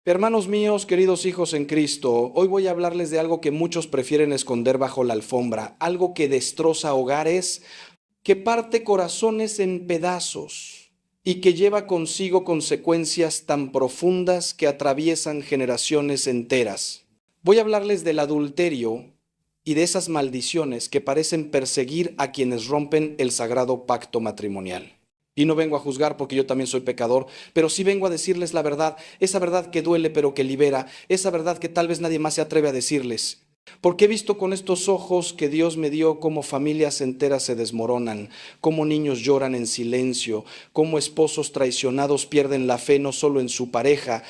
Hermanos míos, queridos hijos en Cristo, hoy voy a hablarles de algo que muchos prefieren esconder bajo la alfombra, algo que destroza hogares, que parte corazones en pedazos y que lleva consigo consecuencias tan profundas que atraviesan generaciones enteras. Voy a hablarles del adulterio y de esas maldiciones que parecen perseguir a quienes rompen el sagrado pacto matrimonial. Y no vengo a juzgar porque yo también soy pecador, pero sí vengo a decirles la verdad, esa verdad que duele pero que libera, esa verdad que tal vez nadie más se atreve a decirles. Porque he visto con estos ojos que Dios me dio cómo familias enteras se desmoronan, cómo niños lloran en silencio, cómo esposos traicionados pierden la fe no solo en su pareja,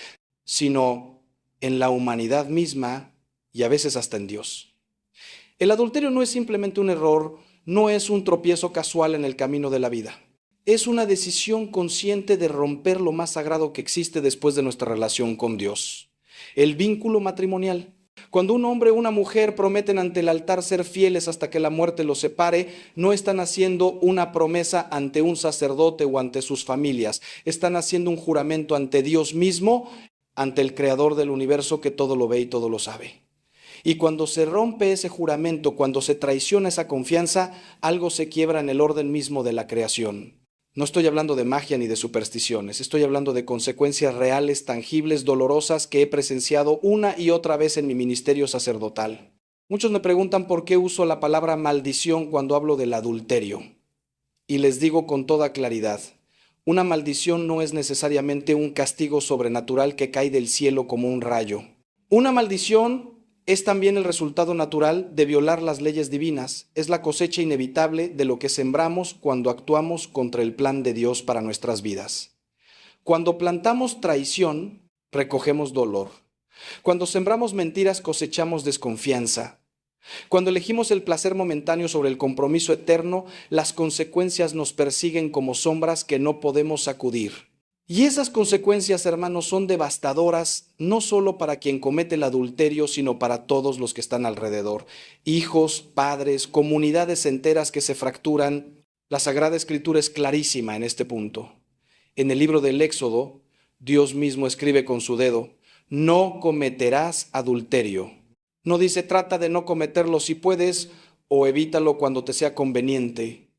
sino en la humanidad misma y a veces hasta en Dios. El adulterio no es simplemente un error, no es un tropiezo casual en el camino de la vida. Es una decisión consciente de romper lo más sagrado que existe después de nuestra relación con Dios, el vínculo matrimonial. Cuando un hombre o una mujer prometen ante el altar ser fieles hasta que la muerte los separe, no están haciendo una promesa ante un sacerdote o ante sus familias, están haciendo un juramento ante Dios mismo, ante el Creador del universo que todo lo ve y todo lo sabe. Y cuando se rompe ese juramento, cuando se traiciona esa confianza, algo se quiebra en el orden mismo de la creación. No estoy hablando de magia ni de supersticiones, estoy hablando de consecuencias reales, tangibles, dolorosas que he presenciado una y otra vez en mi ministerio sacerdotal. Muchos me preguntan por qué uso la palabra maldición cuando hablo del adulterio. Y les digo con toda claridad, una maldición no es necesariamente un castigo sobrenatural que cae del cielo como un rayo. Una maldición es también el resultado natural de violar las leyes divinas, es la cosecha inevitable de lo que sembramos cuando actuamos contra el plan de Dios para nuestras vidas. Cuando plantamos traición, recogemos dolor. Cuando sembramos mentiras, cosechamos desconfianza. Cuando elegimos el placer momentáneo sobre el compromiso eterno, las consecuencias nos persiguen como sombras que no podemos sacudir. Y esas consecuencias, hermanos, son devastadoras, no solo para quien comete el adulterio, sino para todos los que están alrededor. Hijos, padres, comunidades enteras que se fracturan. La Sagrada Escritura es clarísima en este punto. En el libro del Éxodo, Dios mismo escribe con su dedo, no cometerás adulterio. No dice trata de no cometerlo si puedes o evítalo cuando te sea conveniente.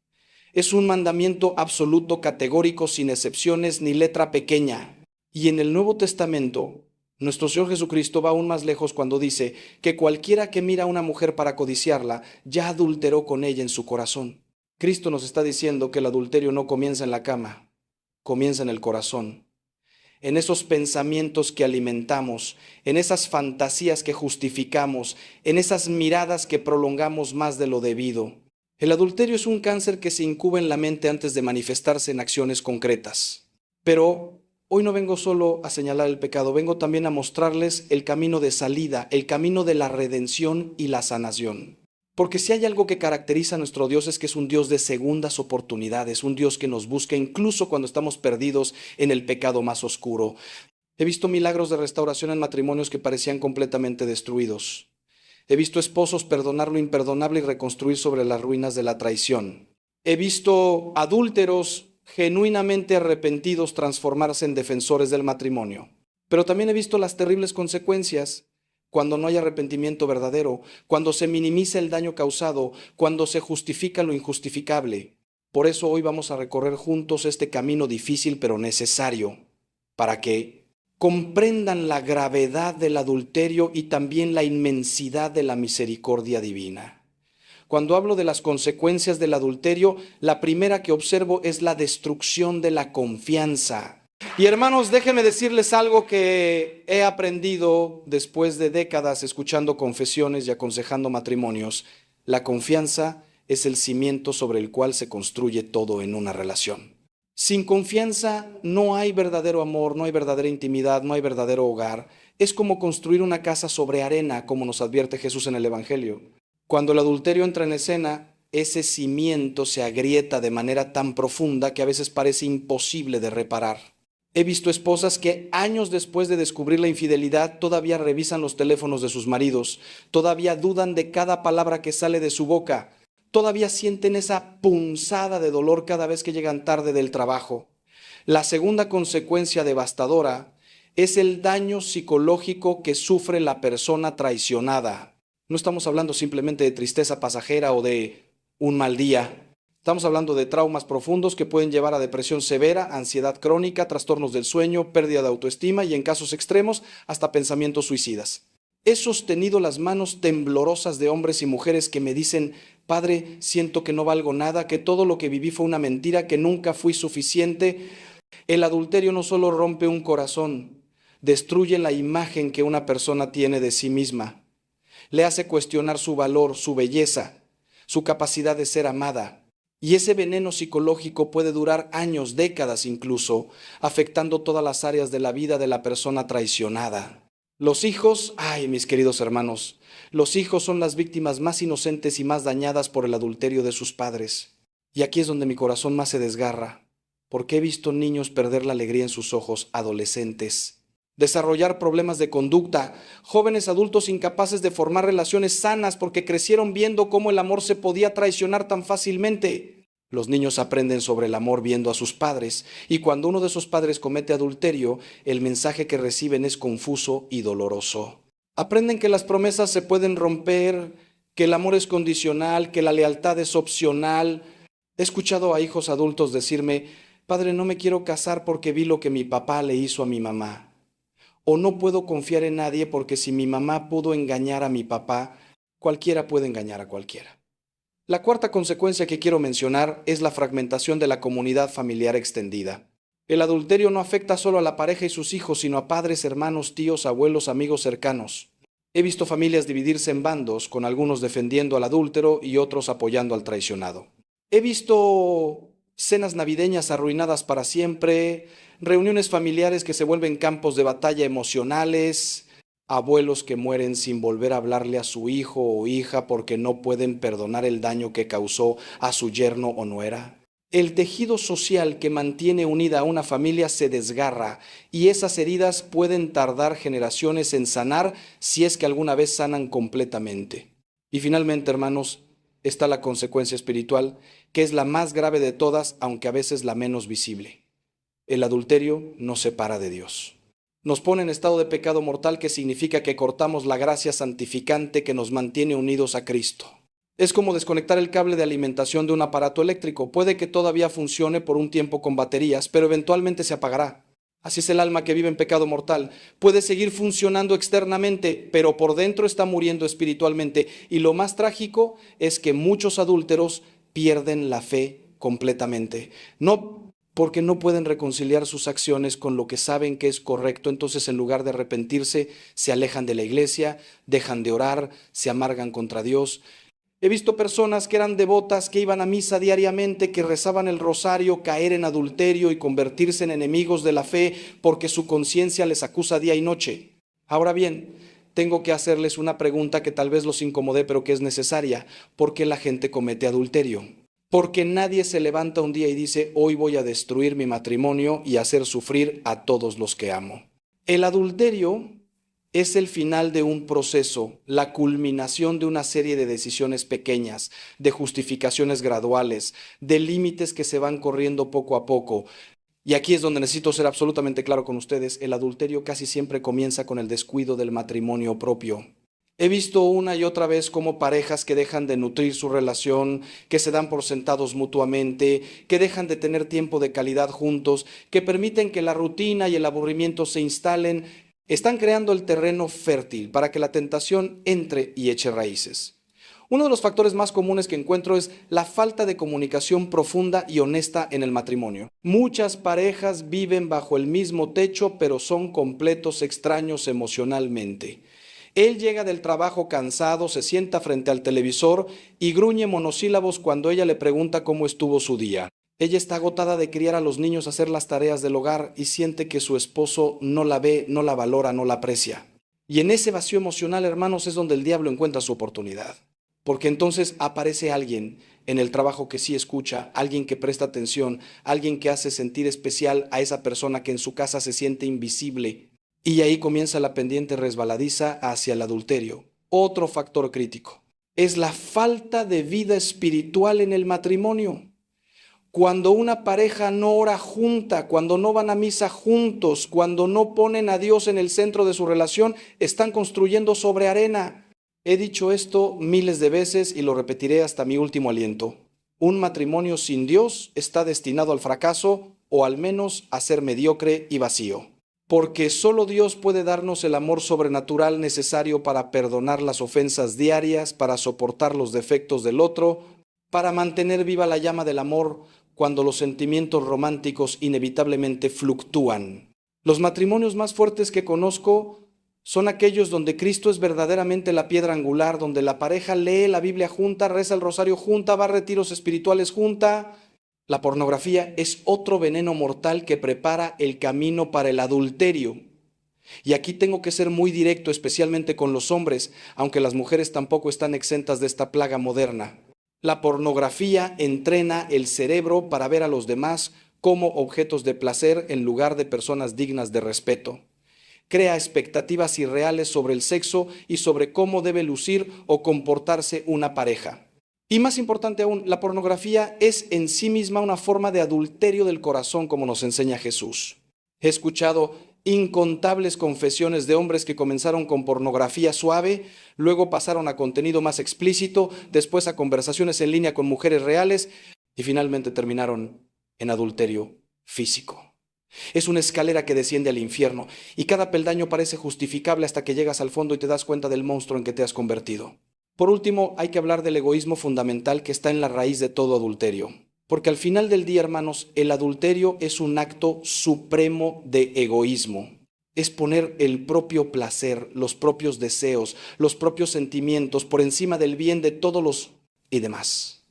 Es un mandamiento absoluto, categórico, sin excepciones ni letra pequeña. Y en el Nuevo Testamento, nuestro Señor Jesucristo va aún más lejos cuando dice que cualquiera que mira a una mujer para codiciarla, ya adulteró con ella en su corazón. Cristo nos está diciendo que el adulterio no comienza en la cama, comienza en el corazón, en esos pensamientos que alimentamos, en esas fantasías que justificamos, en esas miradas que prolongamos más de lo debido. El adulterio es un cáncer que se incuba en la mente antes de manifestarse en acciones concretas. Pero hoy no vengo solo a señalar el pecado, vengo también a mostrarles el camino de salida, el camino de la redención y la sanación. Porque si hay algo que caracteriza a nuestro Dios es que es un Dios de segundas oportunidades, un Dios que nos busca incluso cuando estamos perdidos en el pecado más oscuro. He visto milagros de restauración en matrimonios que parecían completamente destruidos. He visto esposos perdonar lo imperdonable y reconstruir sobre las ruinas de la traición. He visto adúlteros genuinamente arrepentidos transformarse en defensores del matrimonio. Pero también he visto las terribles consecuencias cuando no hay arrepentimiento verdadero, cuando se minimiza el daño causado, cuando se justifica lo injustificable. Por eso hoy vamos a recorrer juntos este camino difícil pero necesario para que comprendan la gravedad del adulterio y también la inmensidad de la misericordia divina. Cuando hablo de las consecuencias del adulterio, la primera que observo es la destrucción de la confianza. Y hermanos, déjenme decirles algo que he aprendido después de décadas escuchando confesiones y aconsejando matrimonios. La confianza es el cimiento sobre el cual se construye todo en una relación. Sin confianza no hay verdadero amor, no hay verdadera intimidad, no hay verdadero hogar. Es como construir una casa sobre arena, como nos advierte Jesús en el Evangelio. Cuando el adulterio entra en escena, ese cimiento se agrieta de manera tan profunda que a veces parece imposible de reparar. He visto esposas que años después de descubrir la infidelidad todavía revisan los teléfonos de sus maridos, todavía dudan de cada palabra que sale de su boca, todavía sienten esa punzada de dolor cada vez que llegan tarde del trabajo. La segunda consecuencia devastadora es el daño psicológico que sufre la persona traicionada. No estamos hablando simplemente de tristeza pasajera o de un mal día. Estamos hablando de traumas profundos que pueden llevar a depresión severa, ansiedad crónica, trastornos del sueño, pérdida de autoestima y en casos extremos hasta pensamientos suicidas. He sostenido las manos temblorosas de hombres y mujeres que me dicen: Padre, siento que no valgo nada, que todo lo que viví fue una mentira, que nunca fui suficiente. El adulterio no solo rompe un corazón, destruye la imagen que una persona tiene de sí misma. Le hace cuestionar su valor, su belleza, su capacidad de ser amada. Y ese veneno psicológico puede durar años, décadas incluso, afectando todas las áreas de la vida de la persona traicionada. Los hijos, ay, mis queridos hermanos, los hijos son las víctimas más inocentes y más dañadas por el adulterio de sus padres. Y aquí es donde mi corazón más se desgarra, porque he visto niños perder la alegría en sus ojos, adolescentes, desarrollar problemas de conducta, jóvenes adultos incapaces de formar relaciones sanas porque crecieron viendo cómo el amor se podía traicionar tan fácilmente. Los niños aprenden sobre el amor viendo a sus padres, y cuando uno de esos padres comete adulterio, el mensaje que reciben es confuso y doloroso. Aprenden que las promesas se pueden romper, que el amor es condicional, que la lealtad es opcional. He escuchado a hijos adultos decirme: Padre, no me quiero casar porque vi lo que mi papá le hizo a mi mamá. O no puedo confiar en nadie porque si mi mamá pudo engañar a mi papá, cualquiera puede engañar a cualquiera. La cuarta consecuencia que quiero mencionar es la fragmentación de la comunidad familiar extendida. El adulterio no afecta solo a la pareja y sus hijos, sino a padres, hermanos, tíos, abuelos, amigos cercanos. He visto familias dividirse en bandos, con algunos defendiendo al adúltero y otros apoyando al traicionado. He visto cenas navideñas arruinadas para siempre, reuniones familiares que se vuelven campos de batalla emocionales, abuelos que mueren sin volver a hablarle a su hijo o hija porque no pueden perdonar el daño que causó a su yerno o nuera. El tejido social que mantiene unida a una familia se desgarra y esas heridas pueden tardar generaciones en sanar si es que alguna vez sanan completamente. Y finalmente, hermanos, está la consecuencia espiritual, que es la más grave de todas, aunque a veces la menos visible. El adulterio nos separa de Dios. Nos pone en estado de pecado mortal, que significa que cortamos la gracia santificante que nos mantiene unidos a Cristo. Es como desconectar el cable de alimentación de un aparato eléctrico. Puede que todavía funcione por un tiempo con baterías, pero eventualmente se apagará. Así es el alma que vive en pecado mortal. Puede seguir funcionando externamente, pero por dentro está muriendo espiritualmente. Y lo más trágico es que muchos adúlteros pierden la fe completamente. No porque no pueden reconciliar sus acciones con lo que saben que es correcto, entonces en lugar de arrepentirse, se alejan de la iglesia, dejan de orar, se amargan contra Dios. He visto personas que eran devotas, que iban a misa diariamente, que rezaban el rosario, caer en adulterio y convertirse en enemigos de la fe porque su conciencia les acusa día y noche. Ahora bien, tengo que hacerles una pregunta que tal vez los incomode, pero que es necesaria. ¿Por qué la gente comete adulterio? Porque nadie se levanta un día y dice: hoy voy a destruir mi matrimonio y hacer sufrir a todos los que amo. El adulterio es el final de un proceso, la culminación de una serie de decisiones pequeñas, de justificaciones graduales, de límites que se van corriendo poco a poco. Y aquí es donde necesito ser absolutamente claro con ustedes: el adulterio casi siempre comienza con el descuido del matrimonio propio. He visto una y otra vez cómo parejas que dejan de nutrir su relación, que se dan por sentados mutuamente, que dejan de tener tiempo de calidad juntos, que permiten que la rutina y el aburrimiento se instalen, están creando el terreno fértil para que la tentación entre y eche raíces. Uno de los factores más comunes que encuentro es la falta de comunicación profunda y honesta en el matrimonio. Muchas parejas viven bajo el mismo techo, pero son completos extraños emocionalmente. Él llega del trabajo cansado, se sienta frente al televisor y gruñe monosílabos cuando ella le pregunta cómo estuvo su día. Ella está agotada de criar a los niños, hacer las tareas del hogar y siente que su esposo no la ve, no la valora, no la aprecia. Y en ese vacío emocional, hermanos, es donde el diablo encuentra su oportunidad. Porque entonces aparece alguien en el trabajo que sí escucha, alguien que presta atención, alguien que hace sentir especial a esa persona que en su casa se siente invisible. Y ahí comienza la pendiente resbaladiza hacia el adulterio. Otro factor crítico es la falta de vida espiritual en el matrimonio. Cuando una pareja no ora junta, cuando no van a misa juntos, cuando no ponen a Dios en el centro de su relación, están construyendo sobre arena. He dicho esto miles de veces y lo repetiré hasta mi último aliento. Un matrimonio sin Dios está destinado al fracaso o al menos a ser mediocre y vacío. Porque solo Dios puede darnos el amor sobrenatural necesario para perdonar las ofensas diarias, para soportar los defectos del otro, para mantener viva la llama del amor cuando los sentimientos románticos inevitablemente fluctúan. Los matrimonios más fuertes que conozco son aquellos donde Cristo es verdaderamente la piedra angular, donde la pareja lee la Biblia junta, reza el rosario junta, va a retiros espirituales junta. La pornografía es otro veneno mortal que prepara el camino para el adulterio. Y aquí tengo que ser muy directo, especialmente con los hombres, aunque las mujeres tampoco están exentas de esta plaga moderna. La pornografía entrena el cerebro para ver a los demás como objetos de placer en lugar de personas dignas de respeto. Crea expectativas irreales sobre el sexo y sobre cómo debe lucir o comportarse una pareja. Y más importante aún, la pornografía es en sí misma una forma de adulterio del corazón, como nos enseña Jesús. He escuchado incontables confesiones de hombres que comenzaron con pornografía suave, luego pasaron a contenido más explícito, después a conversaciones en línea con mujeres reales y finalmente terminaron en adulterio físico. Es una escalera que desciende al infierno y cada peldaño parece justificable hasta que llegas al fondo y te das cuenta del monstruo en que te has convertido. Por último, hay que hablar del egoísmo fundamental que está en la raíz de todo adulterio. Porque al final del día, hermanos, el adulterio es un acto supremo de egoísmo. Es poner el propio placer, los propios deseos, los propios sentimientos por encima del bien de todos los y demás.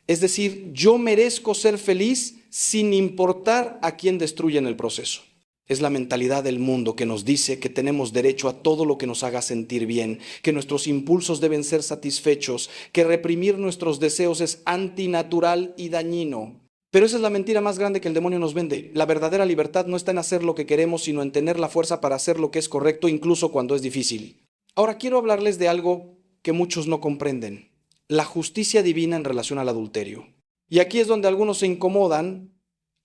Es decir, yo merezco ser feliz sin importar a quién destruya en el proceso. Es la mentalidad del mundo que nos dice que tenemos derecho a todo lo que nos haga sentir bien, que nuestros impulsos deben ser satisfechos, que reprimir nuestros deseos es antinatural y dañino. Pero esa es la mentira más grande que el demonio nos vende. La verdadera libertad no está en hacer lo que queremos, sino en tener la fuerza para hacer lo que es correcto, incluso cuando es difícil. Ahora quiero hablarles de algo que muchos no comprenden: la justicia divina en relación al adulterio. Y aquí es donde algunos se incomodan,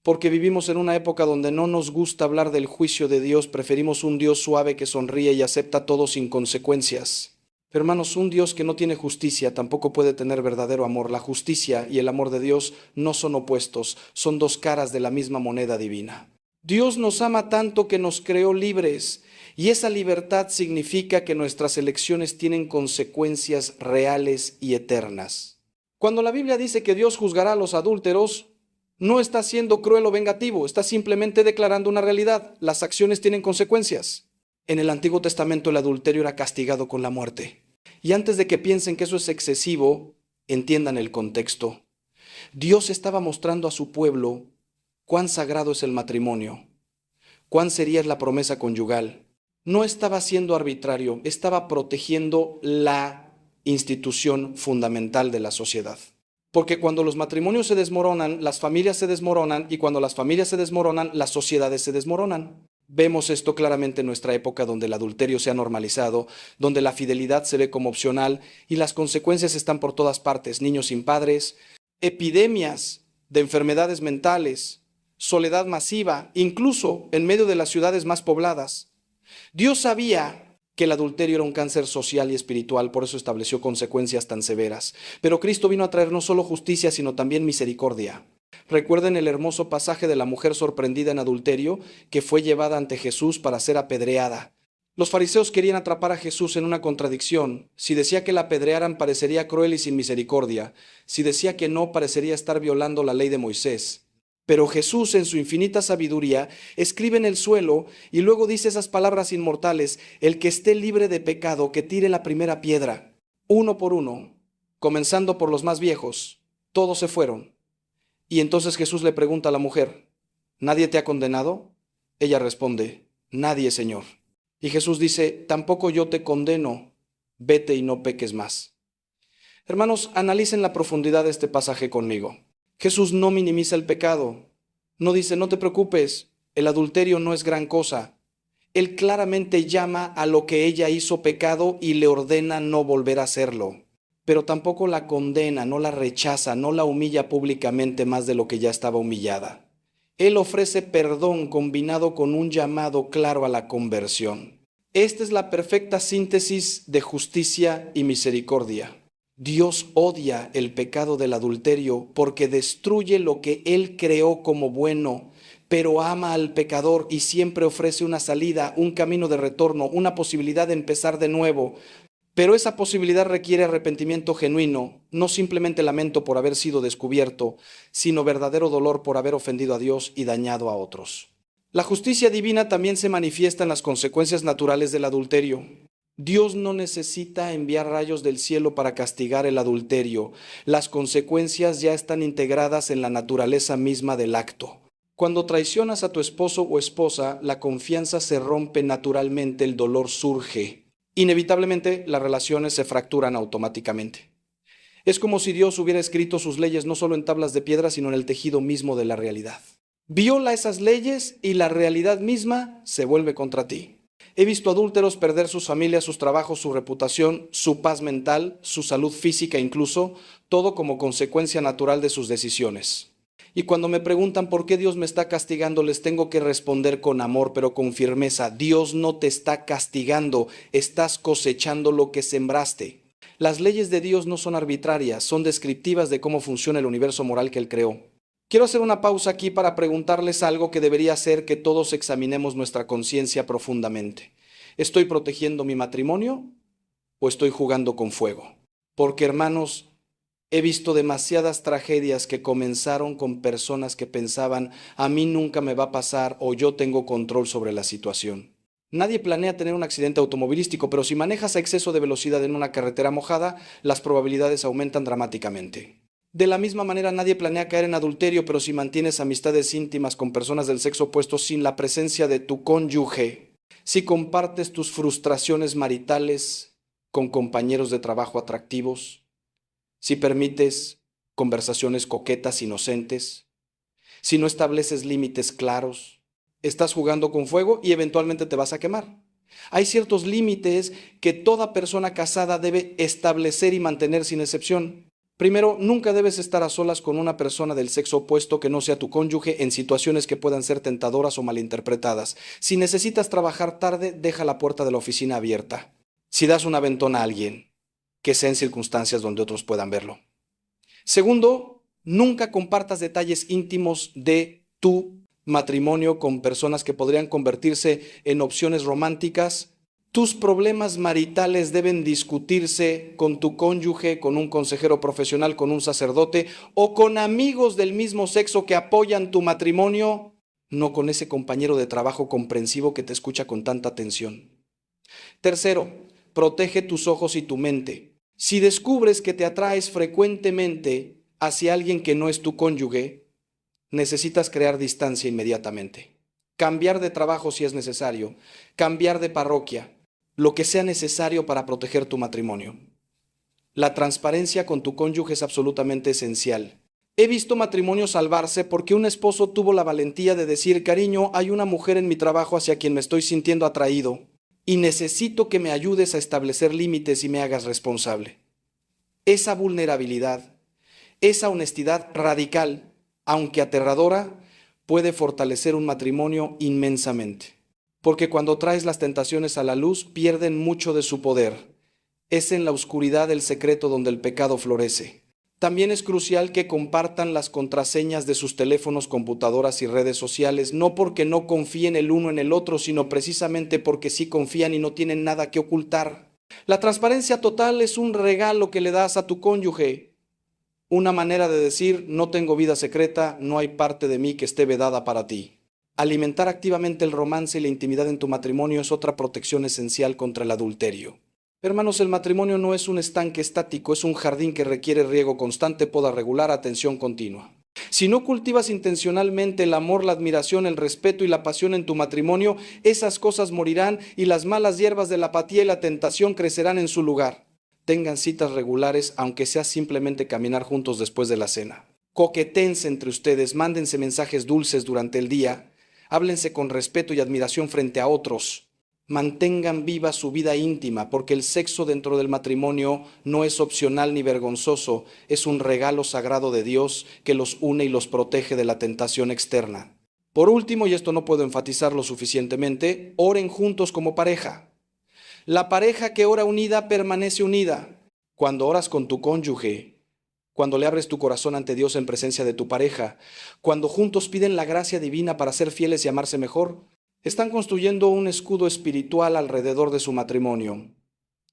porque vivimos en una época donde no nos gusta hablar del juicio de Dios, preferimos un Dios suave que sonríe y acepta todo sin consecuencias. Pero hermanos, un Dios que no tiene justicia tampoco puede tener verdadero amor. La justicia y el amor de Dios no son opuestos, son dos caras de la misma moneda divina. Dios nos ama tanto que nos creó libres, y esa libertad significa que nuestras elecciones tienen consecuencias reales y eternas. Cuando la Biblia dice que Dios juzgará a los adúlteros, no está siendo cruel o vengativo, está simplemente declarando una realidad. Las acciones tienen consecuencias. En el Antiguo Testamento el adulterio era castigado con la muerte. Y antes de que piensen que eso es excesivo, entiendan el contexto. Dios estaba mostrando a su pueblo cuán sagrado es el matrimonio, cuán seria es la promesa conyugal. No estaba siendo arbitrario, estaba protegiendo la institución fundamental de la sociedad. Porque cuando los matrimonios se desmoronan, las familias se desmoronan, y cuando las familias se desmoronan, las sociedades se desmoronan. Vemos esto claramente en nuestra época, donde el adulterio se ha normalizado, donde la fidelidad se ve como opcional y las consecuencias están por todas partes: niños sin padres, epidemias de enfermedades mentales, soledad masiva, incluso en medio de las ciudades más pobladas. Dios sabía que el adulterio era un cáncer social y espiritual, por eso estableció consecuencias tan severas. Pero Cristo vino a traer no solo justicia, sino también misericordia. Recuerden el hermoso pasaje de la mujer sorprendida en adulterio, que fue llevada ante Jesús para ser apedreada. Los fariseos querían atrapar a Jesús en una contradicción. Si decía que la apedrearan, parecería cruel y sin misericordia. Si decía que no, parecería estar violando la ley de Moisés. Pero Jesús, en su infinita sabiduría, escribe en el suelo y luego dice esas palabras inmortales: el que esté libre de pecado, que tire la primera piedra. Uno por uno, comenzando por los más viejos, todos se fueron. Y entonces Jesús le pregunta a la mujer: ¿nadie te ha condenado? Ella responde: nadie, Señor. Y Jesús dice: tampoco yo te condeno, vete y no peques más. Hermanos, analicen la profundidad de este pasaje conmigo. Jesús no minimiza el pecado, no dice: no te preocupes, el adulterio no es gran cosa. Él claramente llama a lo que ella hizo pecado y le ordena no volver a hacerlo. pero tampoco la condena, no la rechaza, no la humilla públicamente más de lo que ya estaba humillada. Él ofrece perdón combinado con un llamado claro a la conversión. Esta es la perfecta síntesis de justicia y misericordia. Dios odia el pecado del adulterio porque destruye lo que Él creó como bueno, pero ama al pecador y siempre ofrece una salida, un camino de retorno, una posibilidad de empezar de nuevo. Pero esa posibilidad requiere arrepentimiento genuino, no simplemente lamento por haber sido descubierto, sino verdadero dolor por haber ofendido a Dios y dañado a otros. La justicia divina también se manifiesta en las consecuencias naturales del adulterio. Dios no necesita enviar rayos del cielo para castigar el adulterio. Las consecuencias ya están integradas en la naturaleza misma del acto. Cuando traicionas a tu esposo o esposa, la confianza se rompe naturalmente, el dolor surge. Inevitablemente, las relaciones se fracturan automáticamente. Es como si Dios hubiera escrito sus leyes no solo en tablas de piedra, sino en el tejido mismo de la realidad. Viola esas leyes y la realidad misma se vuelve contra ti. He visto adúlteros perder sus familias, sus trabajos, su reputación, su paz mental, su salud física incluso, todo como consecuencia natural de sus decisiones. Y cuando me preguntan por qué Dios me está castigando, les tengo que responder con amor, pero con firmeza. Dios no te está castigando, estás cosechando lo que sembraste. Las leyes de Dios no son arbitrarias, son descriptivas de cómo funciona el universo moral que Él creó. Quiero hacer una pausa aquí para preguntarles algo que debería hacer que todos examinemos nuestra conciencia profundamente. ¿Estoy protegiendo mi matrimonio o estoy jugando con fuego? Porque, hermanos, he visto demasiadas tragedias que comenzaron con personas que pensaban, a mí nunca me va a pasar o yo tengo control sobre la situación. Nadie planea tener un accidente automovilístico, pero si manejas a exceso de velocidad en una carretera mojada, las probabilidades aumentan dramáticamente. De la misma manera, nadie planea caer en adulterio, pero si mantienes amistades íntimas con personas del sexo opuesto sin la presencia de tu cónyuge, si compartes tus frustraciones maritales con compañeros de trabajo atractivos, si permites conversaciones coquetas, inocentes, si no estableces límites claros, estás jugando con fuego y eventualmente te vas a quemar. Hay ciertos límites que toda persona casada debe establecer y mantener sin excepción. Primero, nunca debes estar a solas con una persona del sexo opuesto que no sea tu cónyuge en situaciones que puedan ser tentadoras o malinterpretadas. Si necesitas trabajar tarde, deja la puerta de la oficina abierta. Si das un aventón a alguien, que sea en circunstancias donde otros puedan verlo. Segundo, nunca compartas detalles íntimos de tu matrimonio con personas que podrían convertirse en opciones románticas. Tus problemas maritales deben discutirse con tu cónyuge, con un consejero profesional, con un sacerdote o con amigos del mismo sexo que apoyan tu matrimonio, no con ese compañero de trabajo comprensivo que te escucha con tanta atención. Tercero, protege tus ojos y tu mente. Si descubres que te atraes frecuentemente hacia alguien que no es tu cónyuge, necesitas crear distancia inmediatamente. Cambiar de trabajo si es necesario, cambiar de parroquia, lo que sea necesario para proteger tu matrimonio. La transparencia con tu cónyuge es absolutamente esencial. He visto matrimonios salvarse porque un esposo tuvo la valentía de decir, cariño, hay una mujer en mi trabajo hacia quien me estoy sintiendo atraído y necesito que me ayudes a establecer límites y me hagas responsable. Esa vulnerabilidad, esa honestidad radical, aunque aterradora, puede fortalecer un matrimonio inmensamente. Porque cuando traes las tentaciones a la luz, pierden mucho de su poder. Es en la oscuridad del secreto donde el pecado florece. También es crucial que compartan las contraseñas de sus teléfonos, computadoras y redes sociales, no porque no confíen el uno en el otro, sino precisamente porque sí confían y no tienen nada que ocultar. La transparencia total es un regalo que le das a tu cónyuge. Una manera de decir, no tengo vida secreta, no hay parte de mí que esté vedada para ti. Alimentar activamente el romance y la intimidad en tu matrimonio es otra protección esencial contra el adulterio. Hermanos, el matrimonio no es un estanque estático, es un jardín que requiere riego constante, poda regular, atención continua. Si no cultivas intencionalmente el amor, la admiración, el respeto y la pasión en tu matrimonio, esas cosas morirán y las malas hierbas de la apatía y la tentación crecerán en su lugar. Tengan citas regulares, aunque sea simplemente caminar juntos después de la cena. Coquetense entre ustedes, mándense mensajes dulces durante el día, háblense con respeto y admiración frente a otros. Mantengan viva su vida íntima, porque el sexo dentro del matrimonio no es opcional ni vergonzoso, es un regalo sagrado de Dios que los une y los protege de la tentación externa. Por último, y esto no puedo enfatizarlo suficientemente, oren juntos como pareja. La pareja que ora unida permanece unida. Cuando oras con tu cónyuge, cuando le abres tu corazón ante Dios en presencia de tu pareja, cuando juntos piden la gracia divina para ser fieles y amarse mejor, están construyendo un escudo espiritual alrededor de su matrimonio.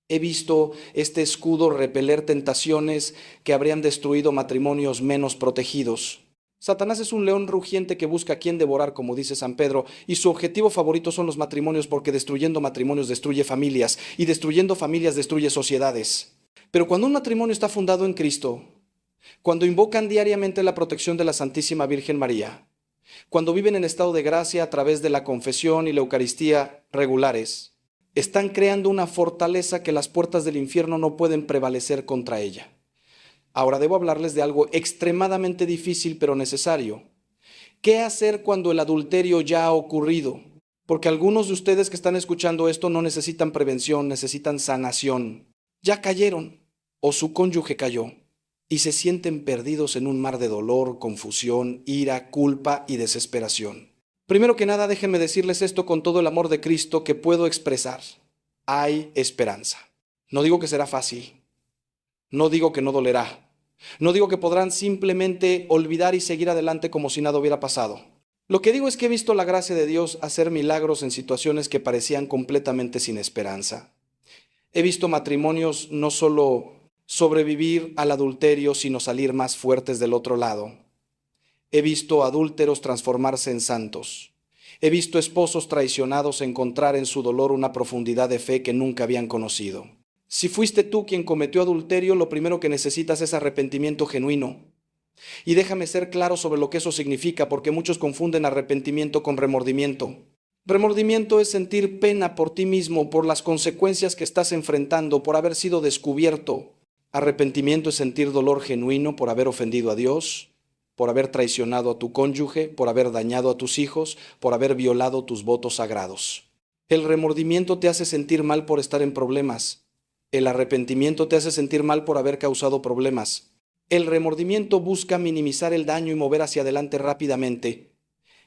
He visto este escudo repeler tentaciones que habrían destruido matrimonios menos protegidos. Satanás es un león rugiente que busca a quien devorar, como dice San Pedro, y su objetivo favorito son los matrimonios porque destruyendo matrimonios destruye familias y destruyendo familias destruye sociedades. Pero cuando un matrimonio está fundado en Cristo, cuando invocan diariamente la protección de la Santísima Virgen María, cuando viven en estado de gracia a través de la confesión y la Eucaristía regulares, están creando una fortaleza que las puertas del infierno no pueden prevalecer contra ella. Ahora debo hablarles de algo extremadamente difícil pero necesario. ¿Qué hacer cuando el adulterio ya ha ocurrido? Porque algunos de ustedes que están escuchando esto no necesitan prevención, necesitan sanación. Ya cayeron o su cónyuge cayó y se sienten perdidos en un mar de dolor, confusión, ira, culpa y desesperación. Primero que nada, déjenme decirles esto con todo el amor de Cristo que puedo expresar. Hay esperanza. No digo que será fácil. No digo que no dolerá. No digo que podrán simplemente olvidar y seguir adelante como si nada hubiera pasado. Lo que digo es que he visto la gracia de Dios hacer milagros en situaciones que parecían completamente sin esperanza. He visto matrimonios no solo sobrevivir al adulterio, sino salir más fuertes del otro lado. He visto adúlteros transformarse en santos. He visto esposos traicionados encontrar en su dolor una profundidad de fe que nunca habían conocido. Si fuiste tú quien cometió adulterio, lo primero que necesitas es arrepentimiento genuino. Y déjame ser claro sobre lo que eso significa, porque muchos confunden arrepentimiento con remordimiento. Remordimiento es sentir pena por ti mismo, por las consecuencias que estás enfrentando, por haber sido descubierto. Arrepentimiento es sentir dolor genuino por haber ofendido a Dios, por haber traicionado a tu cónyuge, por haber dañado a tus hijos, por haber violado tus votos sagrados. El remordimiento te hace sentir mal por estar en problemas. El arrepentimiento te hace sentir mal por haber causado problemas. El remordimiento busca minimizar el daño y mover hacia adelante rápidamente.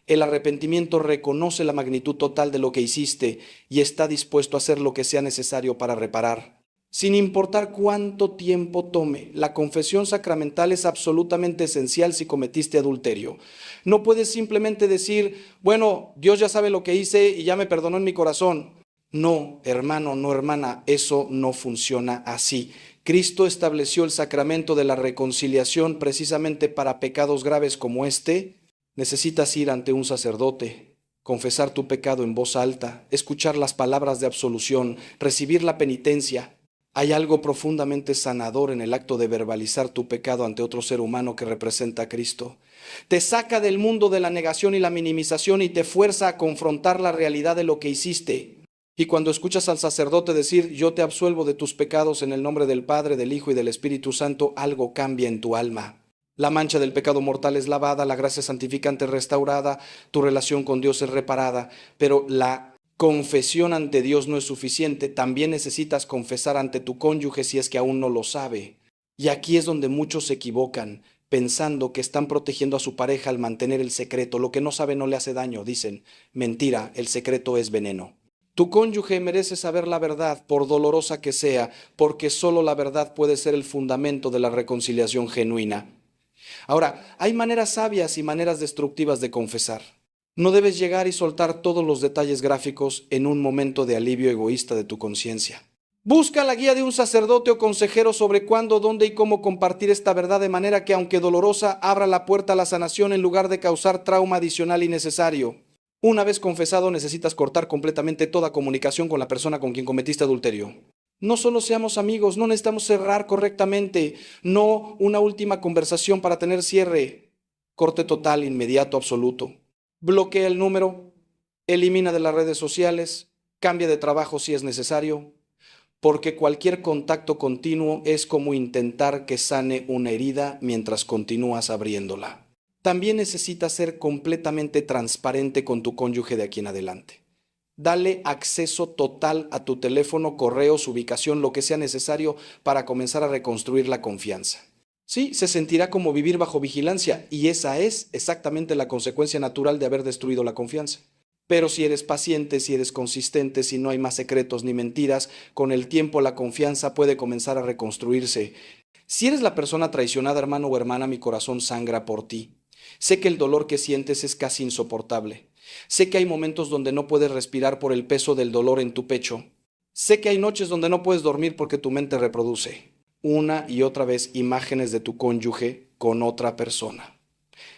El arrepentimiento reconoce la magnitud total de lo que hiciste y está dispuesto a hacer lo que sea necesario para reparar. Sin importar cuánto tiempo tome, la confesión sacramental es absolutamente esencial si cometiste adulterio. No puedes simplemente decir, bueno, Dios ya sabe lo que hice y ya me perdonó en mi corazón. No, hermano, no, hermana, eso no funciona así. Cristo estableció el sacramento de la reconciliación precisamente para pecados graves como este. Necesitas ir ante un sacerdote, confesar tu pecado en voz alta, escuchar las palabras de absolución, recibir la penitencia. Hay algo profundamente sanador en el acto de verbalizar tu pecado ante otro ser humano que representa a Cristo. Te saca del mundo de la negación y la minimización y te fuerza a confrontar la realidad de lo que hiciste. Y cuando escuchas al sacerdote decir, yo te absuelvo de tus pecados en el nombre del Padre, del Hijo y del Espíritu Santo, algo cambia en tu alma. La mancha del pecado mortal es lavada, la gracia santificante es restaurada, tu relación con Dios es reparada, pero la confesión ante Dios no es suficiente, también necesitas confesar ante tu cónyuge si es que aún no lo sabe. Y aquí es donde muchos se equivocan, pensando que están protegiendo a su pareja al mantener el secreto. Lo que no sabe no le hace daño, dicen. Mentira, el secreto es veneno. Tu cónyuge merece saber la verdad, por dolorosa que sea, porque solo la verdad puede ser el fundamento de la reconciliación genuina. Ahora, hay maneras sabias y maneras destructivas de confesar. No debes llegar y soltar todos los detalles gráficos en un momento de alivio egoísta de tu conciencia. Busca la guía de un sacerdote o consejero sobre cuándo, dónde y cómo compartir esta verdad de manera que, aunque dolorosa, abra la puerta a la sanación en lugar de causar trauma adicional innecesario. Una vez confesado, necesitas cortar completamente toda comunicación con la persona con quien cometiste adulterio. No solo seamos amigos, no necesitamos cerrar correctamente, no una última conversación para tener cierre. Corte total, inmediato, absoluto. Bloquea el número, elimina de las redes sociales, cambia de trabajo si es necesario, porque cualquier contacto continuo es como intentar que sane una herida mientras continúas abriéndola. También necesitas ser completamente transparente con tu cónyuge de aquí en adelante. Dale acceso total a tu teléfono, correos, ubicación, lo que sea necesario para comenzar a reconstruir la confianza. Sí, se sentirá como vivir bajo vigilancia y esa es exactamente la consecuencia natural de haber destruido la confianza. Pero si eres paciente, si eres consistente, si no hay más secretos ni mentiras, con el tiempo la confianza puede comenzar a reconstruirse. Si eres la persona traicionada, hermano o hermana, mi corazón sangra por ti. Sé que el dolor que sientes es casi insoportable. Sé que hay momentos donde no puedes respirar por el peso del dolor en tu pecho. Sé que hay noches donde no puedes dormir porque tu mente reproduce una y otra vez imágenes de tu cónyuge con otra persona.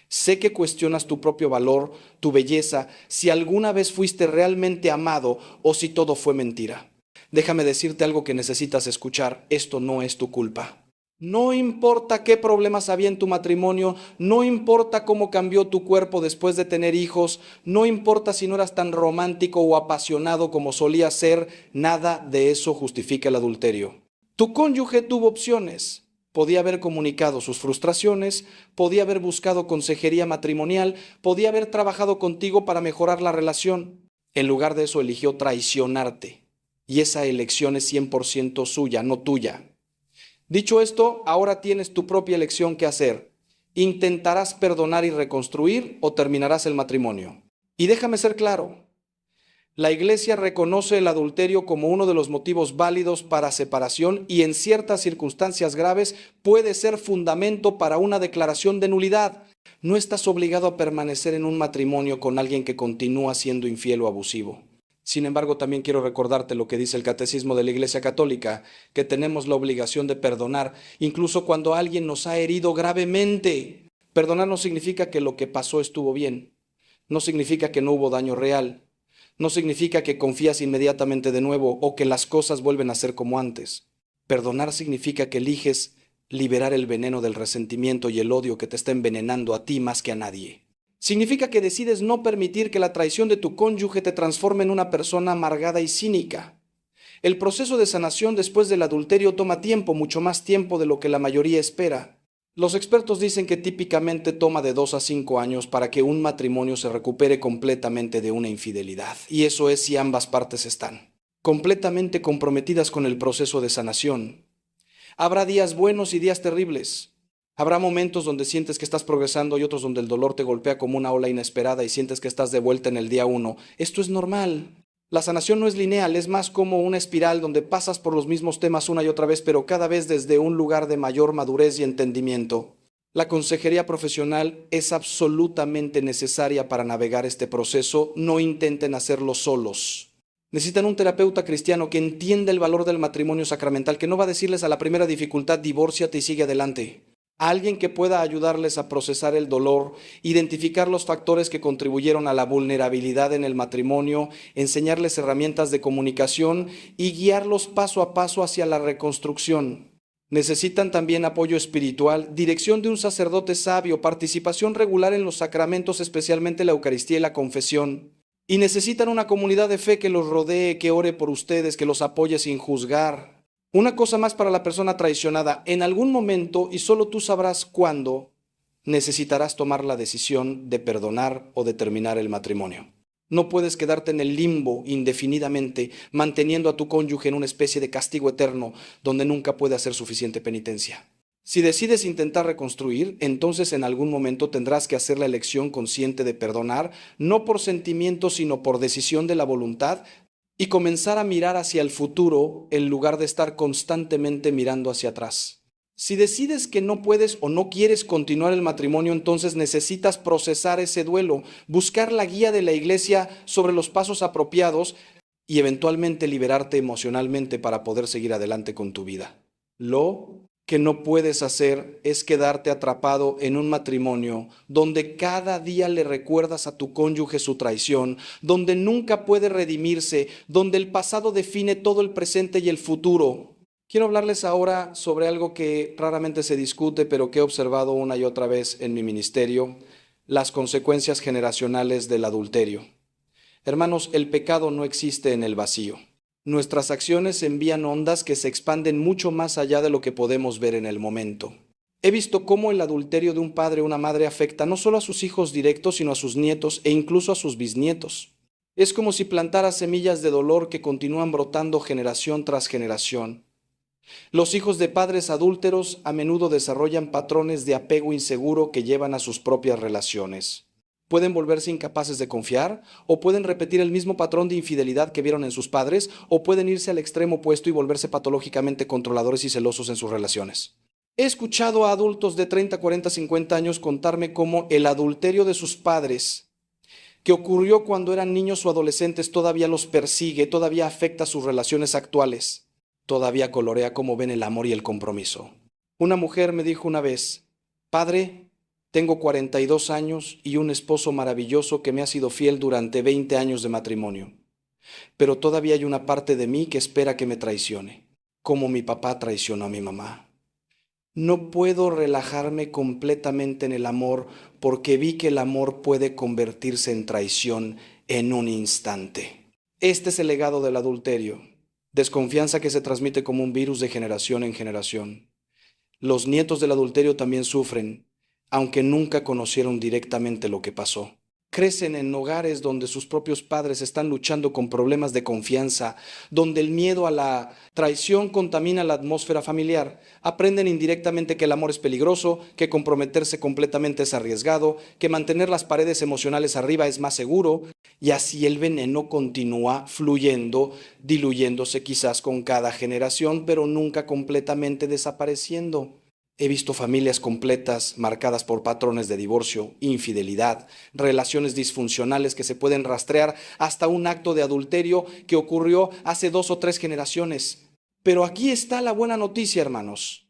Sé que cuestionas tu propio valor, tu belleza, si alguna vez fuiste realmente amado o si todo fue mentira. Déjame decirte algo que necesitas escuchar, esto no es tu culpa. No importa qué problemas había en tu matrimonio, no importa cómo cambió tu cuerpo después de tener hijos, no importa si no eras tan romántico o apasionado como solías ser, nada de eso justifica el adulterio. Tu cónyuge tuvo opciones. Podía haber comunicado sus frustraciones, podía haber buscado consejería matrimonial, podía haber trabajado contigo para mejorar la relación. En lugar de eso eligió traicionarte. Y esa elección es 100% suya, no tuya. Dicho esto, ahora tienes tu propia elección que hacer. ¿Intentarás perdonar y reconstruir o terminarás el matrimonio? Y déjame ser claro, la Iglesia reconoce el adulterio como uno de los motivos válidos para separación y en ciertas circunstancias graves puede ser fundamento para una declaración de nulidad. No estás obligado a permanecer en un matrimonio con alguien que continúa siendo infiel o abusivo. Sin embargo, también quiero recordarte lo que dice el Catecismo de la Iglesia Católica, que tenemos la obligación de perdonar, incluso cuando alguien nos ha herido gravemente. Perdonar no significa que lo que pasó estuvo bien, no significa que no hubo daño real, no significa que confías inmediatamente de nuevo o que las cosas vuelven a ser como antes. Perdonar significa que eliges liberar el veneno del resentimiento y el odio que te está envenenando a ti más que a nadie. Significa que decides no permitir que la traición de tu cónyuge te transforme en una persona amargada y cínica. El proceso de sanación después del adulterio toma tiempo, mucho más tiempo de lo que la mayoría espera. Los expertos dicen que típicamente toma de 2 a 5 años para que un matrimonio se recupere completamente de una infidelidad. Y eso es si ambas partes están completamente comprometidas con el proceso de sanación. Habrá días buenos y días terribles. Habrá momentos donde sientes que estás progresando y otros donde el dolor te golpea como una ola inesperada y sientes que estás de vuelta en el día 1. Esto es normal. La sanación no es lineal, es más como una espiral donde pasas por los mismos temas una y otra vez, pero cada vez desde un lugar de mayor madurez y entendimiento. La consejería profesional es absolutamente necesaria para navegar este proceso. No intenten hacerlo solos. Necesitan un terapeuta cristiano que entienda el valor del matrimonio sacramental, que no va a decirles a la primera dificultad, divórciate y sigue adelante. Alguien que pueda ayudarles a procesar el dolor, identificar los factores que contribuyeron a la vulnerabilidad en el matrimonio, enseñarles herramientas de comunicación y guiarlos paso a paso hacia la reconstrucción. Necesitan también apoyo espiritual, dirección de un sacerdote sabio, participación regular en los sacramentos, especialmente la Eucaristía y la confesión. Y necesitan una comunidad de fe que los rodee, que ore por ustedes, que los apoye sin juzgar. Una cosa más para la persona traicionada, en algún momento, y solo tú sabrás cuándo, necesitarás tomar la decisión de perdonar o de terminar el matrimonio. No puedes quedarte en el limbo indefinidamente, manteniendo a tu cónyuge en una especie de castigo eterno, donde nunca puede hacer suficiente penitencia. Si decides intentar reconstruir, entonces en algún momento tendrás que hacer la elección consciente de perdonar, no por sentimiento, sino por decisión de la voluntad, y comenzar a mirar hacia el futuro en lugar de estar constantemente mirando hacia atrás. Si decides que no puedes o no quieres continuar el matrimonio, entonces necesitas procesar ese duelo, buscar la guía de la iglesia sobre los pasos apropiados y eventualmente liberarte emocionalmente para poder seguir adelante con tu vida. Lo que no puedes hacer es quedarte atrapado en un matrimonio donde cada día le recuerdas a tu cónyuge su traición, donde nunca puede redimirse, donde el pasado define todo el presente y el futuro. Quiero hablarles ahora sobre algo que raramente se discute, pero que he observado una y otra vez en mi ministerio, las consecuencias generacionales del adulterio. Hermanos, el pecado no existe en el vacío. Nuestras acciones envían ondas que se expanden mucho más allá de lo que podemos ver en el momento. He visto cómo el adulterio de un padre o una madre afecta no solo a sus hijos directos, sino a sus nietos e incluso a sus bisnietos. Es como si plantara semillas de dolor que continúan brotando generación tras generación. Los hijos de padres adúlteros a menudo desarrollan patrones de apego inseguro que llevan a sus propias relaciones. Pueden volverse incapaces de confiar, o pueden repetir el mismo patrón de infidelidad que vieron en sus padres, o pueden irse al extremo opuesto y volverse patológicamente controladores y celosos en sus relaciones. He escuchado a adultos de 30, 40, 50 años contarme cómo el adulterio de sus padres, que ocurrió cuando eran niños o adolescentes, todavía los persigue, todavía afecta sus relaciones actuales, todavía colorea cómo ven el amor y el compromiso. Una mujer me dijo una vez: Padre, tengo 42 años y un esposo maravilloso que me ha sido fiel durante 20 años de matrimonio, pero todavía hay una parte de mí que espera que me traicione, como mi papá traicionó a mi mamá. No puedo relajarme completamente en el amor porque vi que el amor puede convertirse en traición en un instante. Este es el legado del adulterio, desconfianza que se transmite como un virus de generación en generación. Los nietos del adulterio también sufren, aunque nunca conocieron directamente lo que pasó. Crecen en hogares donde sus propios padres están luchando con problemas de confianza, donde el miedo a la traición contamina la atmósfera familiar. Aprenden indirectamente que el amor es peligroso, que comprometerse completamente es arriesgado, que mantener las paredes emocionales arriba es más seguro, y así el veneno continúa fluyendo, diluyéndose quizás con cada generación, pero nunca completamente desapareciendo. He visto familias completas marcadas por patrones de divorcio, infidelidad, relaciones disfuncionales que se pueden rastrear hasta un acto de adulterio que ocurrió hace 2 o 3 generaciones. Pero aquí está la buena noticia, hermanos.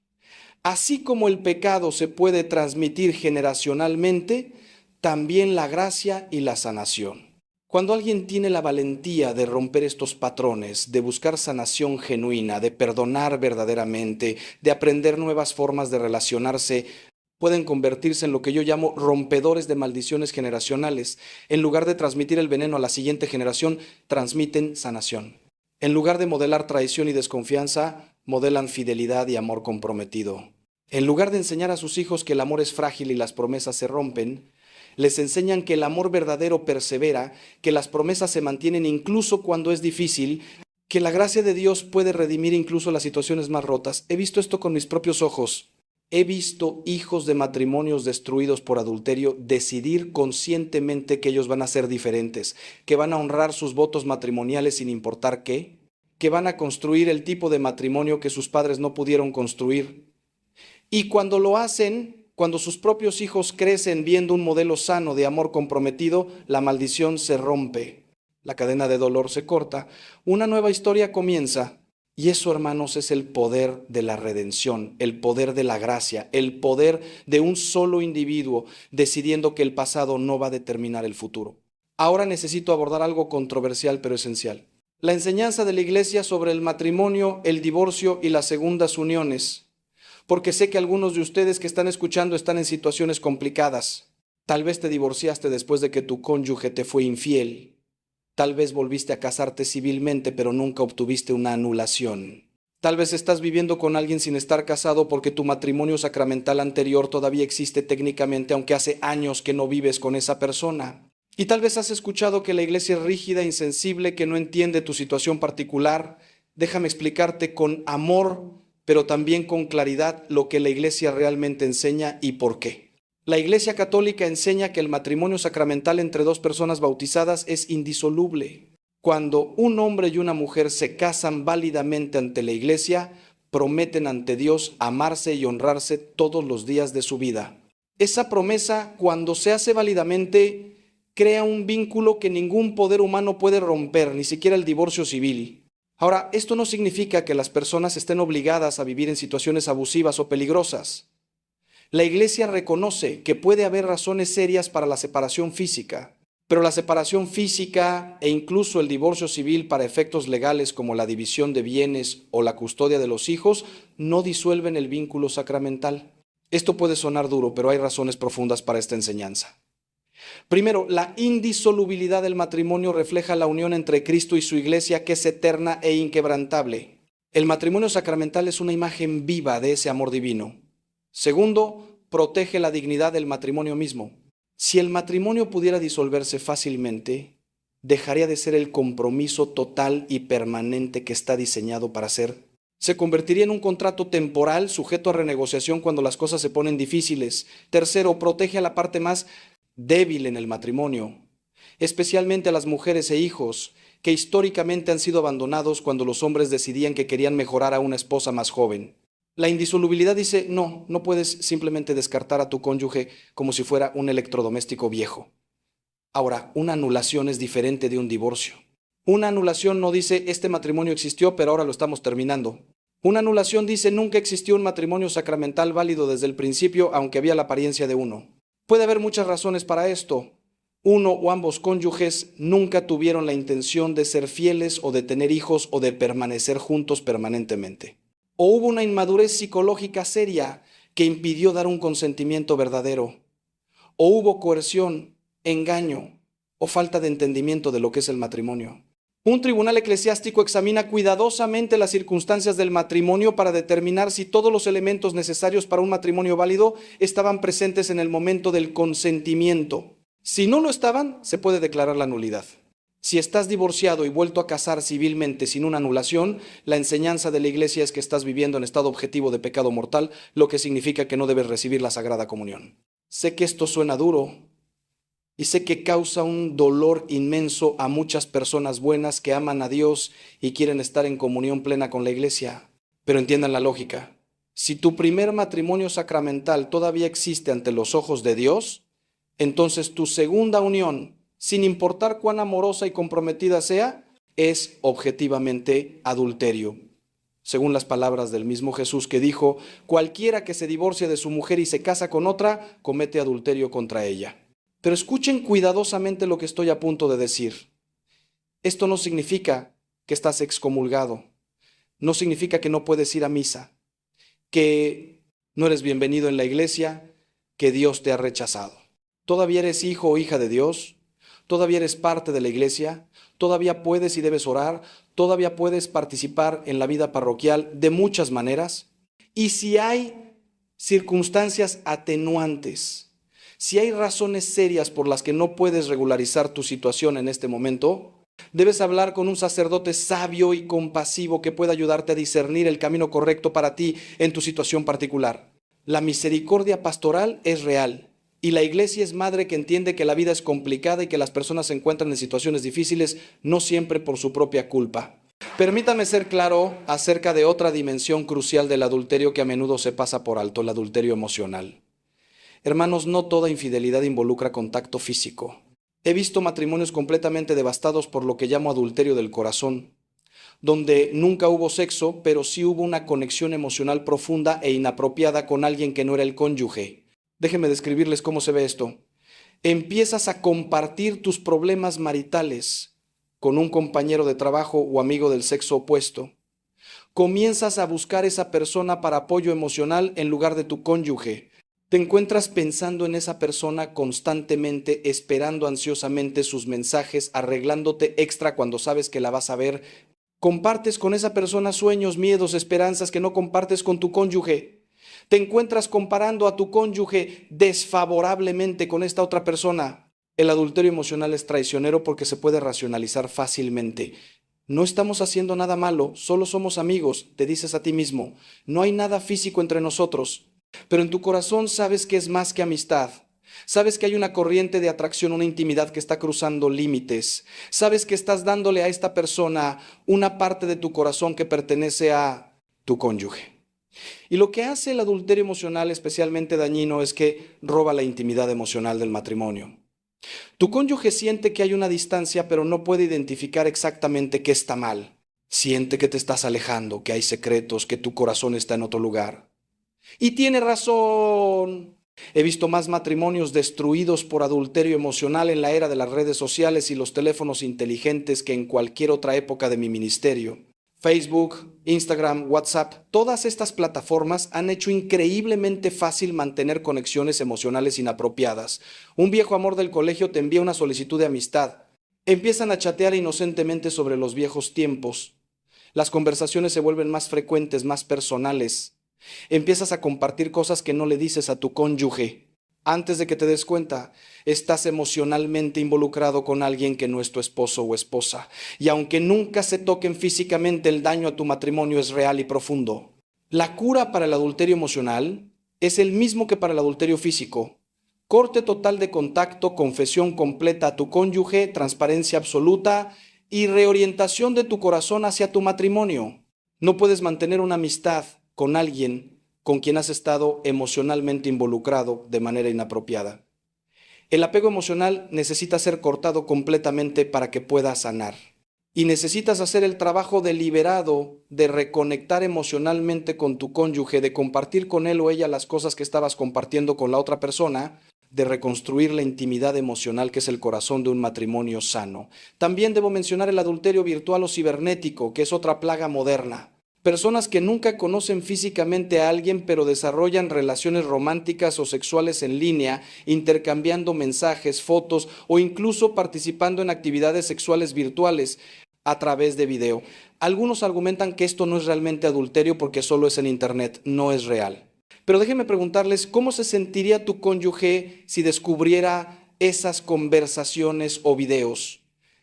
Así como el pecado se puede transmitir generacionalmente, también la gracia y la sanación. Cuando alguien tiene la valentía de romper estos patrones, de buscar sanación genuina, de perdonar verdaderamente, de aprender nuevas formas de relacionarse, pueden convertirse en lo que yo llamo rompedores de maldiciones generacionales. En lugar de transmitir el veneno a la siguiente generación, transmiten sanación. En lugar de modelar traición y desconfianza, modelan fidelidad y amor comprometido. En lugar de enseñar a sus hijos que el amor es frágil y las promesas se rompen, les enseñan que el amor verdadero persevera, que las promesas se mantienen incluso cuando es difícil, que la gracia de Dios puede redimir incluso las situaciones más rotas. He visto esto con mis propios ojos. He visto hijos de matrimonios destruidos por adulterio decidir conscientemente que ellos van a ser diferentes, que van a honrar sus votos matrimoniales sin importar qué, que van a construir el tipo de matrimonio que sus padres no pudieron construir. Y cuando lo hacen, cuando sus propios hijos crecen viendo un modelo sano de amor comprometido, la maldición se rompe, la cadena de dolor se corta, una nueva historia comienza. Y eso, hermanos, es el poder de la redención, el poder de la gracia, el poder de un solo individuo decidiendo que el pasado no va a determinar el futuro. Ahora necesito abordar algo controversial pero esencial. La enseñanza de la Iglesia sobre el matrimonio, el divorcio y las segundas uniones. Porque sé que algunos de ustedes que están escuchando están en situaciones complicadas. Tal vez te divorciaste después de que tu cónyuge te fue infiel. Tal vez volviste a casarte civilmente, pero nunca obtuviste una anulación. Tal vez estás viviendo con alguien sin estar casado porque tu matrimonio sacramental anterior todavía existe técnicamente, aunque hace años que no vives con esa persona. Y tal vez has escuchado que la iglesia es rígida, insensible, que no entiende tu situación particular. Déjame explicarte con amor, pero también con claridad lo que la iglesia realmente enseña y por qué. La Iglesia Católica enseña que el matrimonio sacramental entre dos personas bautizadas es indisoluble. Cuando un hombre y una mujer se casan válidamente ante la Iglesia, prometen ante Dios amarse y honrarse todos los días de su vida. Esa promesa, cuando se hace válidamente, crea un vínculo que ningún poder humano puede romper, ni siquiera el divorcio civil. Ahora, esto no significa que las personas estén obligadas a vivir en situaciones abusivas o peligrosas. La Iglesia reconoce que puede haber razones serias para la separación física, pero la separación física e incluso el divorcio civil para efectos legales como la división de bienes o la custodia de los hijos no disuelven el vínculo sacramental. Esto puede sonar duro, pero hay razones profundas para esta enseñanza. Primero, la indisolubilidad del matrimonio refleja la unión entre Cristo y su Iglesia, que es eterna e inquebrantable. El matrimonio sacramental es una imagen viva de ese amor divino. Segundo, protege la dignidad del matrimonio mismo. Si el matrimonio pudiera disolverse fácilmente, dejaría de ser el compromiso total y permanente que está diseñado para ser. Se convertiría en un contrato temporal sujeto a renegociación cuando las cosas se ponen difíciles. Tercero, protege a la parte más débil en el matrimonio, especialmente a las mujeres e hijos que históricamente han sido abandonados cuando los hombres decidían que querían mejorar a una esposa más joven. La indisolubilidad dice, no, no puedes simplemente descartar a tu cónyuge como si fuera un electrodoméstico viejo. Ahora, una anulación es diferente de un divorcio. Una anulación no dice, este matrimonio existió, pero ahora lo estamos terminando. Una anulación dice, nunca existió un matrimonio sacramental válido desde el principio, aunque había la apariencia de uno. Puede haber muchas razones para esto. Uno o ambos cónyuges nunca tuvieron la intención de ser fieles o de tener hijos o de permanecer juntos permanentemente. O hubo una inmadurez psicológica seria que impidió dar un consentimiento verdadero. O hubo coerción, engaño o falta de entendimiento de lo que es el matrimonio. Un tribunal eclesiástico examina cuidadosamente las circunstancias del matrimonio para determinar si todos los elementos necesarios para un matrimonio válido estaban presentes en el momento del consentimiento. Si no lo estaban, se puede declarar la nulidad. Si estás divorciado y vuelto a casar civilmente sin una anulación, la enseñanza de la Iglesia es que estás viviendo en estado objetivo de pecado mortal, lo que significa que no debes recibir la Sagrada Comunión. Sé que esto suena duro, y sé que causa un dolor inmenso a muchas personas buenas que aman a Dios y quieren estar en comunión plena con la Iglesia. Pero entiendan la lógica. Si tu primer matrimonio sacramental todavía existe ante los ojos de Dios, entonces tu segunda unión, sin importar cuán amorosa y comprometida sea, es objetivamente adulterio. Según las palabras del mismo Jesús que dijo, cualquiera que se divorcie de su mujer y se casa con otra, comete adulterio contra ella. Pero escuchen cuidadosamente lo que estoy a punto de decir. Esto no significa que estás excomulgado, no significa que no puedes ir a misa, que no eres bienvenido en la iglesia, que Dios te ha rechazado. Todavía eres hijo o hija de Dios, todavía eres parte de la iglesia, todavía puedes y debes orar, todavía puedes participar en la vida parroquial de muchas maneras. Y si hay circunstancias atenuantes, si hay razones serias por las que no puedes regularizar tu situación en este momento, debes hablar con un sacerdote sabio y compasivo que pueda ayudarte a discernir el camino correcto para ti en tu situación particular. La misericordia pastoral es real y la Iglesia es madre que entiende que la vida es complicada y que las personas se encuentran en situaciones difíciles, no siempre por su propia culpa. Permítame ser claro acerca de otra dimensión crucial del adulterio que a menudo se pasa por alto, el adulterio emocional. Hermanos, no toda infidelidad involucra contacto físico. He visto matrimonios completamente devastados por lo que llamo adulterio del corazón, donde nunca hubo sexo, pero sí hubo una conexión emocional profunda e inapropiada con alguien que no era el cónyuge. Déjenme describirles cómo se ve esto. Empiezas a compartir tus problemas maritales con un compañero de trabajo o amigo del sexo opuesto. Comienzas a buscar esa persona para apoyo emocional en lugar de tu cónyuge. Te encuentras pensando en esa persona constantemente, esperando ansiosamente sus mensajes, arreglándote extra cuando sabes que la vas a ver. Compartes con esa persona sueños, miedos, esperanzas que no compartes con tu cónyuge. Te encuentras comparando a tu cónyuge desfavorablemente con esta otra persona. El adulterio emocional es traicionero porque se puede racionalizar fácilmente. No estamos haciendo nada malo, solo somos amigos, te dices a ti mismo. No hay nada físico entre nosotros. Pero en tu corazón sabes que es más que amistad. Sabes que hay una corriente de atracción, una intimidad que está cruzando límites. Sabes que estás dándole a esta persona una parte de tu corazón que pertenece a tu cónyuge. Y lo que hace el adulterio emocional especialmente dañino es que roba la intimidad emocional del matrimonio. Tu cónyuge siente que hay una distancia, pero no puede identificar exactamente qué está mal. Siente que te estás alejando, que hay secretos, que tu corazón está en otro lugar. Y tiene razón. He visto más matrimonios destruidos por adulterio emocional en la era de las redes sociales y los teléfonos inteligentes que en cualquier otra época de mi ministerio. Facebook, Instagram, WhatsApp, todas estas plataformas han hecho increíblemente fácil mantener conexiones emocionales inapropiadas. Un viejo amor del colegio te envía una solicitud de amistad. Empiezan a chatear inocentemente sobre los viejos tiempos. Las conversaciones se vuelven más frecuentes, más personales. Empiezas a compartir cosas que no le dices a tu cónyuge. Antes de que te des cuenta, estás emocionalmente involucrado con alguien que no es tu esposo o esposa. Y aunque nunca se toquen físicamente, el daño a tu matrimonio es real y profundo. La cura para el adulterio emocional es el mismo que para el adulterio físico. Corte total de contacto, confesión completa a tu cónyuge, transparencia absoluta y reorientación de tu corazón hacia tu matrimonio. No puedes mantener una amistad con alguien con quien has estado emocionalmente involucrado de manera inapropiada. El apego emocional necesita ser cortado completamente para que pueda sanar. Y necesitas hacer el trabajo deliberado de reconectar emocionalmente con tu cónyuge, de compartir con él o ella las cosas que estabas compartiendo con la otra persona, de reconstruir la intimidad emocional que es el corazón de un matrimonio sano. También debo mencionar el adulterio virtual o cibernético, que es otra plaga moderna. Personas que nunca conocen físicamente a alguien, pero desarrollan relaciones románticas o sexuales en línea, intercambiando mensajes, fotos o incluso participando en actividades sexuales virtuales a través de video. Algunos argumentan que esto no es realmente adulterio porque solo es en internet, no es real. Pero déjenme preguntarles, ¿cómo se sentiría tu cónyuge si descubriera esas conversaciones o videos?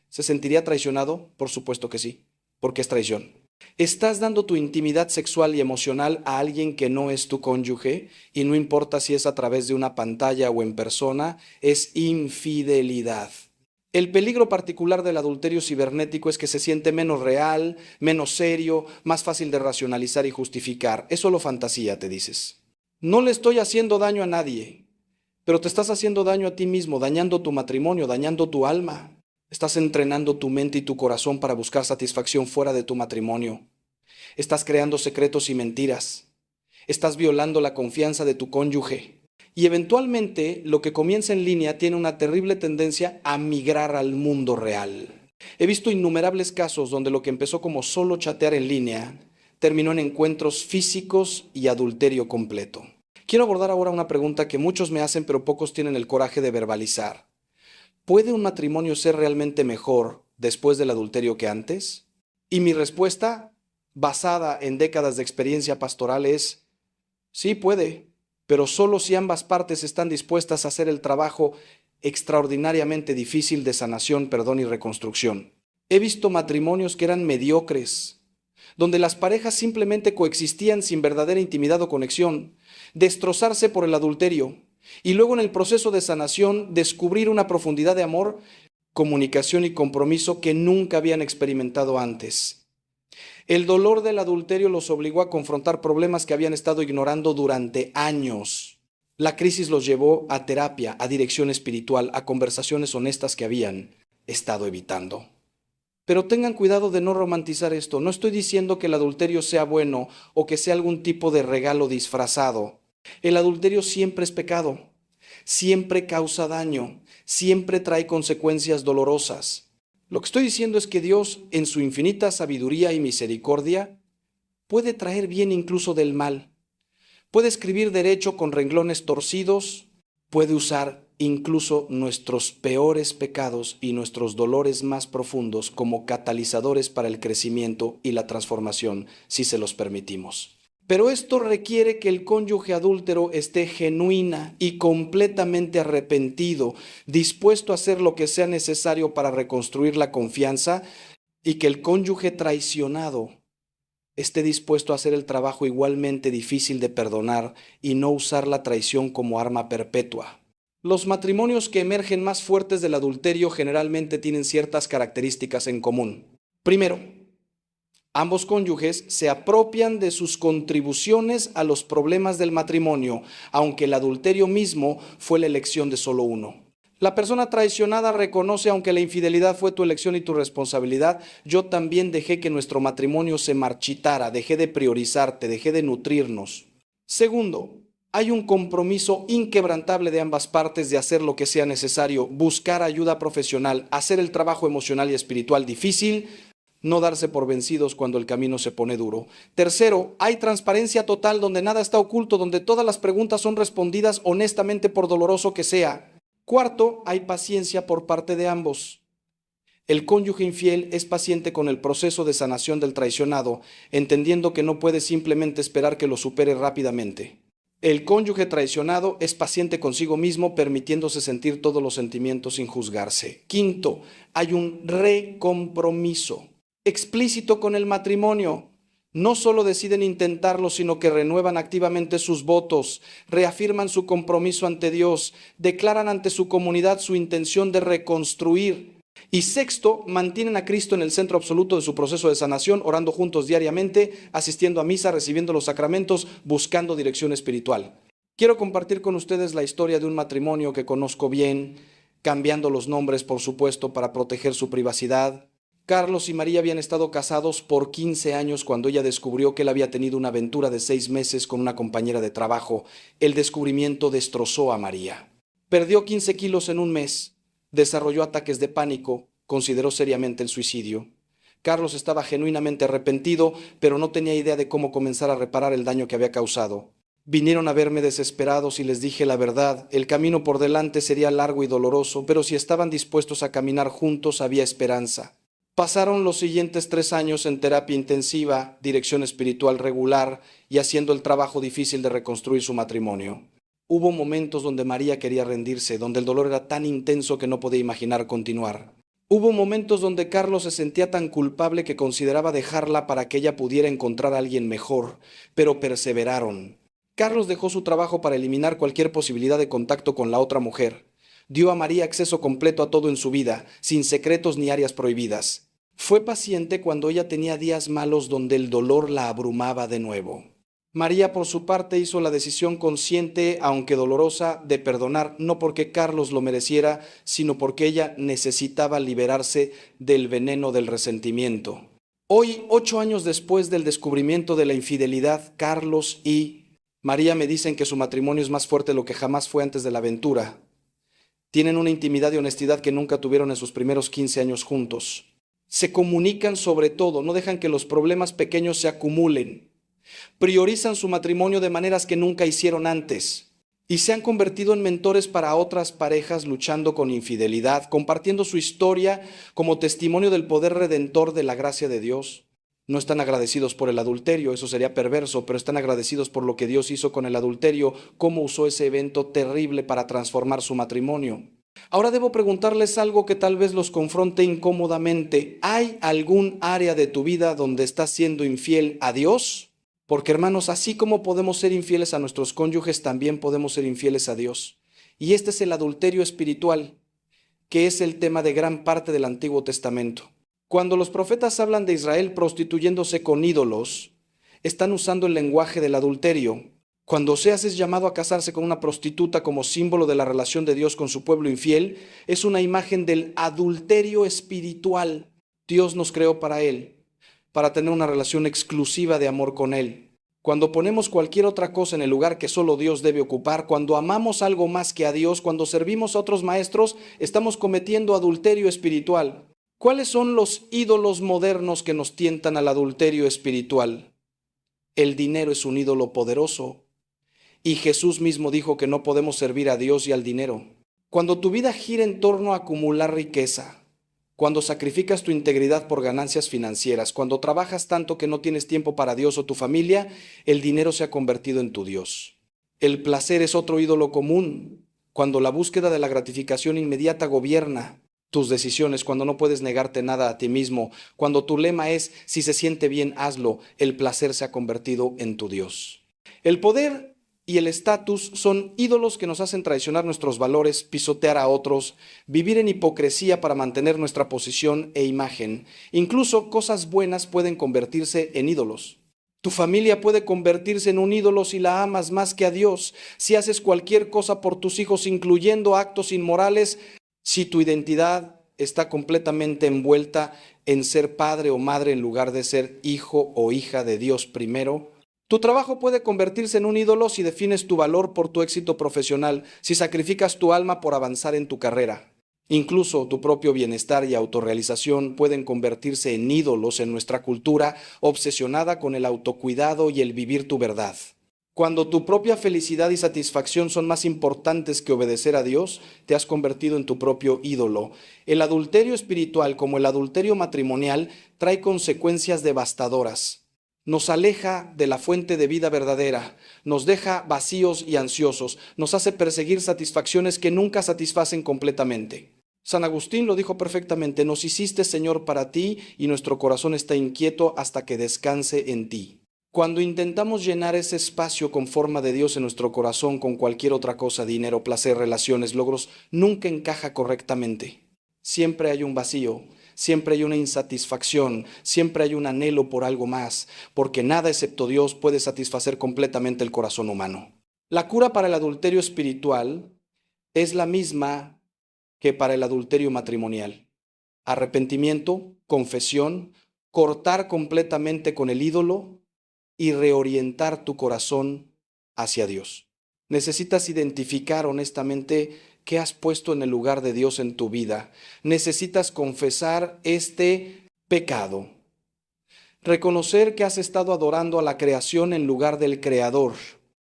¿Se sentiría traicionado? Por supuesto que sí, porque es traición. ¿Estás dando tu intimidad sexual y emocional a alguien que no es tu cónyuge? Y no importa si es a través de una pantalla o en persona, es infidelidad. El peligro particular del adulterio cibernético es que se siente menos real, menos serio, más fácil de racionalizar y justificar. Es solo fantasía, te dices. No le estoy haciendo daño a nadie, pero te estás haciendo daño a ti mismo, dañando tu matrimonio, dañando tu alma. Estás entrenando tu mente y tu corazón para buscar satisfacción fuera de tu matrimonio. Estás creando secretos y mentiras. Estás violando la confianza de tu cónyuge. Y eventualmente lo que comienza en línea tiene una terrible tendencia a migrar al mundo real. He visto innumerables casos donde lo que empezó como solo chatear en línea terminó en encuentros físicos y adulterio completo. Quiero abordar ahora una pregunta que muchos me hacen pero pocos tienen el coraje de verbalizar. ¿Puede un matrimonio ser realmente mejor después del adulterio que antes? Y mi respuesta, basada en décadas de experiencia pastoral, es sí puede, pero solo si ambas partes están dispuestas a hacer el trabajo extraordinariamente difícil de sanación, perdón y reconstrucción. He visto matrimonios que eran mediocres, donde las parejas simplemente coexistían sin verdadera intimidad o conexión, destrozarse por el adulterio, y luego en el proceso de sanación descubrir una profundidad de amor, comunicación y compromiso que nunca habían experimentado antes. El dolor del adulterio los obligó a confrontar problemas que habían estado ignorando durante años. La crisis los llevó a terapia, a dirección espiritual, a conversaciones honestas que habían estado evitando. Pero tengan cuidado de no romantizar esto. No estoy diciendo que el adulterio sea bueno o que sea algún tipo de regalo disfrazado. El adulterio siempre es pecado, siempre causa daño, siempre trae consecuencias dolorosas. Lo que estoy diciendo es que Dios, en su infinita sabiduría y misericordia, puede traer bien incluso del mal. Puede escribir derecho con renglones torcidos, puede usar incluso nuestros peores pecados y nuestros dolores más profundos como catalizadores para el crecimiento y la transformación, si se los permitimos. Pero esto requiere que el cónyuge adúltero esté genuina y completamente arrepentido, dispuesto a hacer lo que sea necesario para reconstruir la confianza, y que el cónyuge traicionado esté dispuesto a hacer el trabajo igualmente difícil de perdonar y no usar la traición como arma perpetua. Los matrimonios que emergen más fuertes del adulterio generalmente tienen ciertas características en común. Primero, ambos cónyuges se apropian de sus contribuciones a los problemas del matrimonio, aunque el adulterio mismo fue la elección de solo uno. La persona traicionada reconoce, aunque la infidelidad fue tu elección y tu responsabilidad, yo también dejé que nuestro matrimonio se marchitara, dejé de priorizarte, dejé de nutrirnos. Segundo, hay un compromiso inquebrantable de ambas partes de hacer lo que sea necesario, buscar ayuda profesional, hacer el trabajo emocional y espiritual difícil, no darse por vencidos cuando el camino se pone duro. Tercero, hay transparencia total donde nada está oculto, donde todas las preguntas son respondidas honestamente por doloroso que sea. Cuarto, hay paciencia por parte de ambos. El cónyuge infiel es paciente con el proceso de sanación del traicionado, entendiendo que no puede simplemente esperar que lo supere rápidamente. El cónyuge traicionado es paciente consigo mismo, permitiéndose sentir todos los sentimientos sin juzgarse. Quinto, hay un recompromiso explícito con el matrimonio. No solo deciden intentarlo, sino que renuevan activamente sus votos, reafirman su compromiso ante Dios, declaran ante su comunidad su intención de reconstruir. Y sexto, mantienen a Cristo en el centro absoluto de su proceso de sanación, orando juntos diariamente, asistiendo a misa, recibiendo los sacramentos, buscando dirección espiritual. Quiero compartir con ustedes la historia de un matrimonio que conozco bien, cambiando los nombres, por supuesto, para proteger su privacidad. Carlos y María habían estado casados por 15 años cuando ella descubrió que él había tenido una aventura de 6 meses con una compañera de trabajo. El descubrimiento destrozó a María. Perdió 15 kilos en un mes. Desarrolló ataques de pánico, consideró seriamente el suicidio. Carlos estaba genuinamente arrepentido, pero no tenía idea de cómo comenzar a reparar el daño que había causado. Vinieron a verme desesperados y les dije la verdad. El camino por delante sería largo y doloroso, pero si estaban dispuestos a caminar juntos había esperanza. Pasaron los siguientes 3 años en terapia intensiva, dirección espiritual regular y haciendo el trabajo difícil de reconstruir su matrimonio. Hubo momentos donde María quería rendirse, donde el dolor era tan intenso que no podía imaginar continuar. Hubo momentos donde Carlos se sentía tan culpable que consideraba dejarla para que ella pudiera encontrar a alguien mejor, pero perseveraron. Carlos dejó su trabajo para eliminar cualquier posibilidad de contacto con la otra mujer. Dio a María acceso completo a todo en su vida, sin secretos ni áreas prohibidas. Fue paciente cuando ella tenía días malos donde el dolor la abrumaba de nuevo. María, por su parte, hizo la decisión consciente, aunque dolorosa, de perdonar, no porque Carlos lo mereciera, sino porque ella necesitaba liberarse del veneno del resentimiento. Hoy, 8 años después del descubrimiento de la infidelidad, Carlos y María me dicen que su matrimonio es más fuerte de lo que jamás fue antes de la aventura. Tienen una intimidad y honestidad que nunca tuvieron en sus primeros 15 años juntos. Se comunican sobre todo, no dejan que los problemas pequeños se acumulen. Priorizan su matrimonio de maneras que nunca hicieron antes y se han convertido en mentores para otras parejas luchando con infidelidad, compartiendo su historia como testimonio del poder redentor de la gracia de Dios. No están agradecidos por el adulterio, eso sería perverso, pero están agradecidos por lo que Dios hizo con el adulterio, cómo usó ese evento terrible para transformar su matrimonio. Ahora debo preguntarles algo que tal vez los confronte incómodamente. ¿Hay algún área de tu vida donde estás siendo infiel a Dios? Porque, hermanos, así como podemos ser infieles a nuestros cónyuges, también podemos ser infieles a Dios. Y este es el adulterio espiritual, que es el tema de gran parte del Antiguo Testamento. Cuando los profetas hablan de Israel prostituyéndose con ídolos, están usando el lenguaje del adulterio. Cuando Oseas es llamado a casarse con una prostituta como símbolo de la relación de Dios con su pueblo infiel, es una imagen del adulterio espiritual. Dios nos creó para Él, para tener una relación exclusiva de amor con Él. Cuando ponemos cualquier otra cosa en el lugar que solo Dios debe ocupar, cuando amamos algo más que a Dios, cuando servimos a otros maestros, estamos cometiendo adulterio espiritual. ¿Cuáles son los ídolos modernos que nos tientan al adulterio espiritual? El dinero es un ídolo poderoso. Y Jesús mismo dijo que no podemos servir a Dios y al dinero. Cuando tu vida gira en torno a acumular riqueza, cuando sacrificas tu integridad por ganancias financieras, cuando trabajas tanto que no tienes tiempo para Dios o tu familia, el dinero se ha convertido en tu Dios. El placer es otro ídolo común. Cuando la búsqueda de la gratificación inmediata gobierna tus decisiones, cuando no puedes negarte nada a ti mismo, cuando tu lema es, si se siente bien, hazlo, el placer se ha convertido en tu Dios. El poder y el estatus son ídolos que nos hacen traicionar nuestros valores, pisotear a otros, vivir en hipocresía para mantener nuestra posición e imagen. Incluso cosas buenas pueden convertirse en ídolos. Tu familia puede convertirse en un ídolo si la amas más que a Dios, si haces cualquier cosa por tus hijos, incluyendo actos inmorales, si tu identidad está completamente envuelta en ser padre o madre en lugar de ser hijo o hija de Dios primero. Tu trabajo puede convertirse en un ídolo si defines tu valor por tu éxito profesional, si sacrificas tu alma por avanzar en tu carrera. Incluso tu propio bienestar y autorrealización pueden convertirse en ídolos en nuestra cultura obsesionada con el autocuidado y el vivir tu verdad. Cuando tu propia felicidad y satisfacción son más importantes que obedecer a Dios, te has convertido en tu propio ídolo. El adulterio espiritual, como el adulterio matrimonial, trae consecuencias devastadoras. nos aleja de la fuente de vida verdadera, nos deja vacíos y ansiosos, nos hace perseguir satisfacciones que nunca satisfacen completamente. San Agustín lo dijo perfectamente: nos hiciste, Señor, para ti, y nuestro corazón está inquieto hasta que descanse en ti. Cuando intentamos llenar ese espacio con forma de Dios en nuestro corazón con cualquier otra cosa, dinero, placer, relaciones, logros, nunca encaja correctamente. Siempre hay un vacío, siempre hay una insatisfacción, siempre hay un anhelo por algo más, porque nada excepto Dios puede satisfacer completamente el corazón humano. La cura para el adulterio espiritual es la misma que para el adulterio matrimonial: arrepentimiento, confesión, cortar completamente con el ídolo y reorientar tu corazón hacia Dios. Necesitas identificar honestamente qué has puesto en el lugar de Dios en tu vida. Necesitas confesar este pecado. Reconocer que has estado adorando a la creación en lugar del Creador.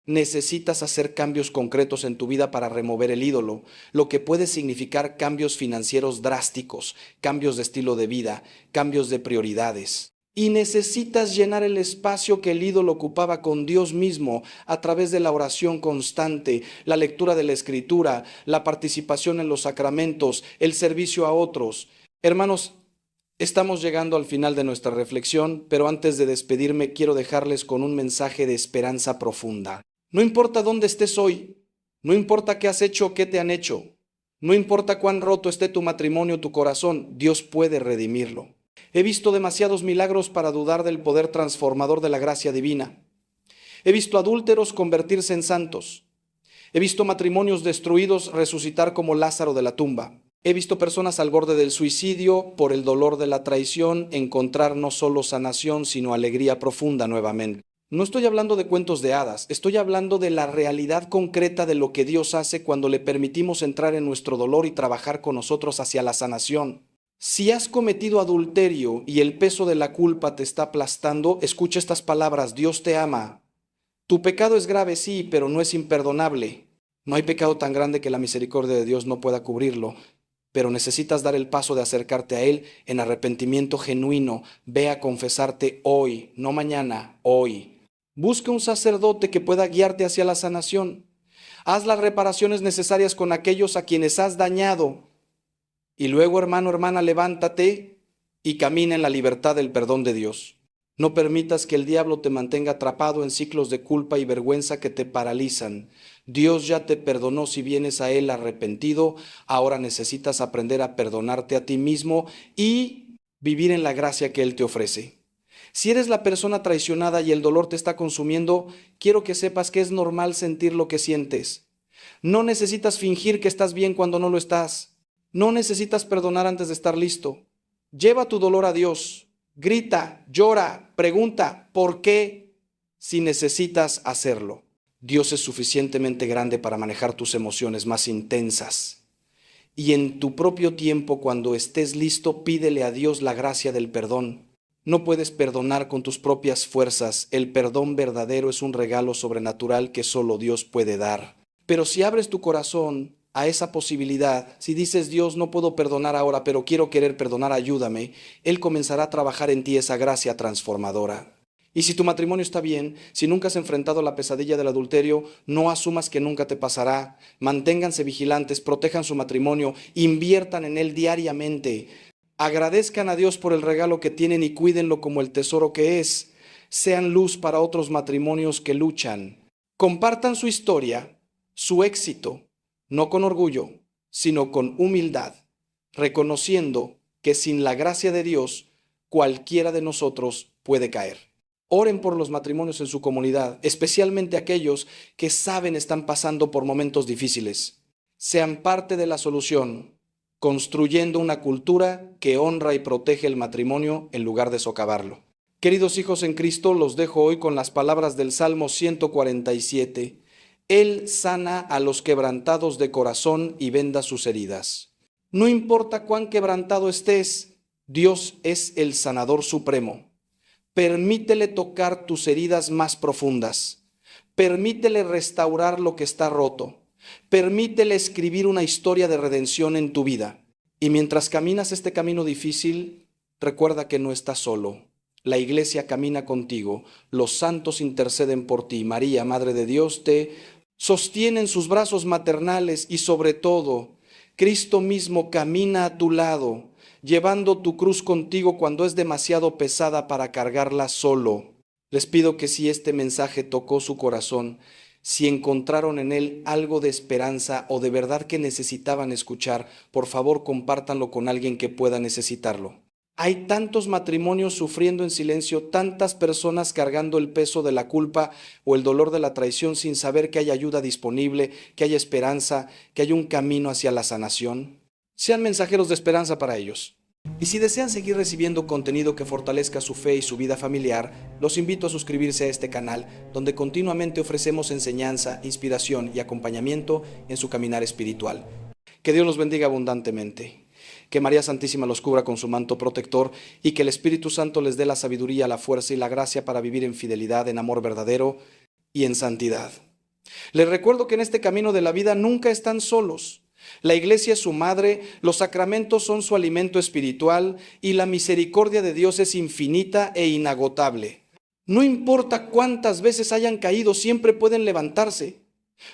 Necesitas hacer cambios concretos en tu vida para remover el ídolo, lo que puede significar cambios financieros drásticos, cambios de estilo de vida, cambios de prioridades. Y necesitas llenar el espacio que el ídolo ocupaba con Dios mismo a través de la oración constante, la lectura de la Escritura, la participación en los sacramentos, el servicio a otros. Hermanos, estamos llegando al final de nuestra reflexión, pero antes de despedirme quiero dejarles con un mensaje de esperanza profunda. No importa dónde estés hoy, no importa qué has hecho o qué te han hecho, no importa cuán roto esté tu matrimonio, tu corazón, Dios puede redimirlo. He visto demasiados milagros para dudar del poder transformador de la gracia divina. He visto adúlteros convertirse en santos. He visto matrimonios destruidos resucitar como Lázaro de la tumba. He visto personas al borde del suicidio por el dolor de la traición encontrar no solo sanación, sino alegría profunda nuevamente. No estoy hablando de cuentos de hadas, estoy hablando de la realidad concreta de lo que Dios hace cuando le permitimos entrar en nuestro dolor y trabajar con nosotros hacia la sanación. Si has cometido adulterio y el peso de la culpa te está aplastando, escucha estas palabras: Dios te ama. Tu pecado es grave, sí, pero no es imperdonable. No hay pecado tan grande que la misericordia de Dios no pueda cubrirlo, pero necesitas dar el paso de acercarte a Él en arrepentimiento genuino. Ve a confesarte hoy, no mañana, hoy. Busca un sacerdote que pueda guiarte hacia la sanación. Haz las reparaciones necesarias con aquellos a quienes has dañado. Y luego, hermano, hermana, levántate y camina en la libertad del perdón de Dios. No permitas que el diablo te mantenga atrapado en ciclos de culpa y vergüenza que te paralizan. Dios ya te perdonó si vienes a Él arrepentido. Ahora necesitas aprender a perdonarte a ti mismo y vivir en la gracia que Él te ofrece. Si eres la persona traicionada y el dolor te está consumiendo, quiero que sepas que es normal sentir lo que sientes. No necesitas fingir que estás bien cuando no lo estás. No necesitas perdonar antes de estar listo. Lleva tu dolor a Dios. Grita, llora, pregunta ¿por qué? Si necesitas hacerlo. Dios es suficientemente grande para manejar tus emociones más intensas. Y en tu propio tiempo, cuando estés listo, pídele a Dios la gracia del perdón. No puedes perdonar con tus propias fuerzas. El perdón verdadero es un regalo sobrenatural que solo Dios puede dar. Pero si abres tu corazón a esa posibilidad, si dices: Dios, no puedo perdonar ahora, pero quiero querer perdonar, ayúdame, Él comenzará a trabajar en ti esa gracia transformadora. Y si tu matrimonio está bien, si nunca has enfrentado la pesadilla del adulterio, no asumas que nunca te pasará. Manténganse vigilantes, protejan su matrimonio, inviertan en él diariamente. Agradezcan a Dios por el regalo que tienen y cuídenlo como el tesoro que es. Sean luz para otros matrimonios que luchan. Compartan su historia, su éxito, no con orgullo, sino con humildad, reconociendo que sin la gracia de Dios, cualquiera de nosotros puede caer. Oren por los matrimonios en su comunidad, especialmente aquellos que saben están pasando por momentos difíciles. Sean parte de la solución, construyendo una cultura que honra y protege el matrimonio en lugar de socavarlo. Queridos hijos en Cristo, los dejo hoy con las palabras del Salmo 147. Él sana a los quebrantados de corazón y venda sus heridas. No importa cuán quebrantado estés, Dios es el sanador supremo. Permítele tocar tus heridas más profundas. Permítele restaurar lo que está roto. Permítele escribir una historia de redención en tu vida. Y mientras caminas este camino difícil, recuerda que no estás solo. La iglesia camina contigo, los santos interceden por ti. María, Madre de Dios, te sostiene en sus brazos maternales y sobre todo, Cristo mismo camina a tu lado, llevando tu cruz contigo cuando es demasiado pesada para cargarla solo. Les pido que si este mensaje tocó su corazón, si encontraron en él algo de esperanza o de verdad que necesitaban escuchar, por favor compártanlo con alguien que pueda necesitarlo. Hay tantos matrimonios sufriendo en silencio, tantas personas cargando el peso de la culpa o el dolor de la traición sin saber que hay ayuda disponible, que hay esperanza, que hay un camino hacia la sanación. Sean mensajeros de esperanza para ellos. Y si desean seguir recibiendo contenido que fortalezca su fe y su vida familiar, los invito a suscribirse a este canal, donde continuamente ofrecemos enseñanza, inspiración y acompañamiento en su caminar espiritual. Que Dios los bendiga abundantemente. Que María Santísima los cubra con su manto protector y que el Espíritu Santo les dé la sabiduría, la fuerza y la gracia para vivir en fidelidad, en amor verdadero y en santidad. Les recuerdo que en este camino de la vida nunca están solos. La iglesia es su madre, los sacramentos son su alimento espiritual y la misericordia de Dios es infinita e inagotable. No importa cuántas veces hayan caído, siempre pueden levantarse.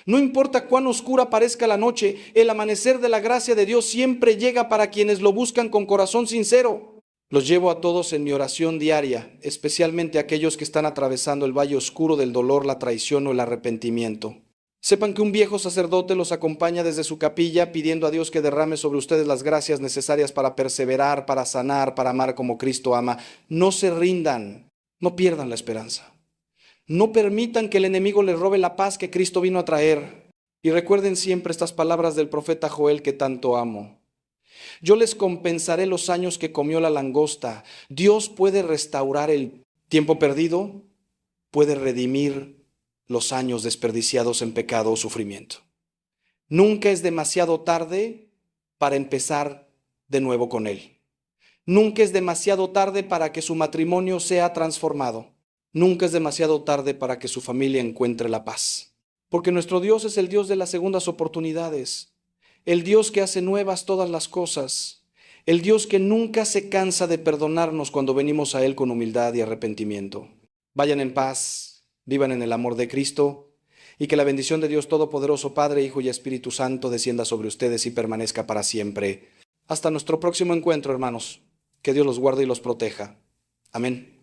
No importa cuán oscura parezca la noche, el amanecer de la gracia de Dios siempre llega para quienes lo buscan con corazón sincero. Los llevo a todos en mi oración diaria, especialmente a aquellos que están atravesando el valle oscuro del dolor, la traición o el arrepentimiento. Sepan que un viejo sacerdote los acompaña desde su capilla pidiendo a Dios que derrame sobre ustedes las gracias necesarias para perseverar, para sanar, para amar como Cristo ama. No se rindan, no pierdan la esperanza. No permitan que el enemigo les robe la paz que Cristo vino a traer. Y recuerden siempre estas palabras del profeta Joel que tanto amo. Yo les compensaré los años que comió la langosta. Dios puede restaurar el tiempo perdido, puede redimir los años desperdiciados en pecado o sufrimiento. Nunca es demasiado tarde para empezar de nuevo con Él. Nunca es demasiado tarde para que su matrimonio sea transformado. Nunca es demasiado tarde para que su familia encuentre la paz. Porque nuestro Dios es el Dios de las segundas oportunidades, el Dios que hace nuevas todas las cosas, el Dios que nunca se cansa de perdonarnos cuando venimos a Él con humildad y arrepentimiento. Vayan en paz. Vivan en el amor de Cristo y que la bendición de Dios Todopoderoso, Padre, Hijo y Espíritu Santo descienda sobre ustedes y permanezca para siempre. Hasta nuestro próximo encuentro, hermanos. Que Dios los guarde y los proteja. Amén.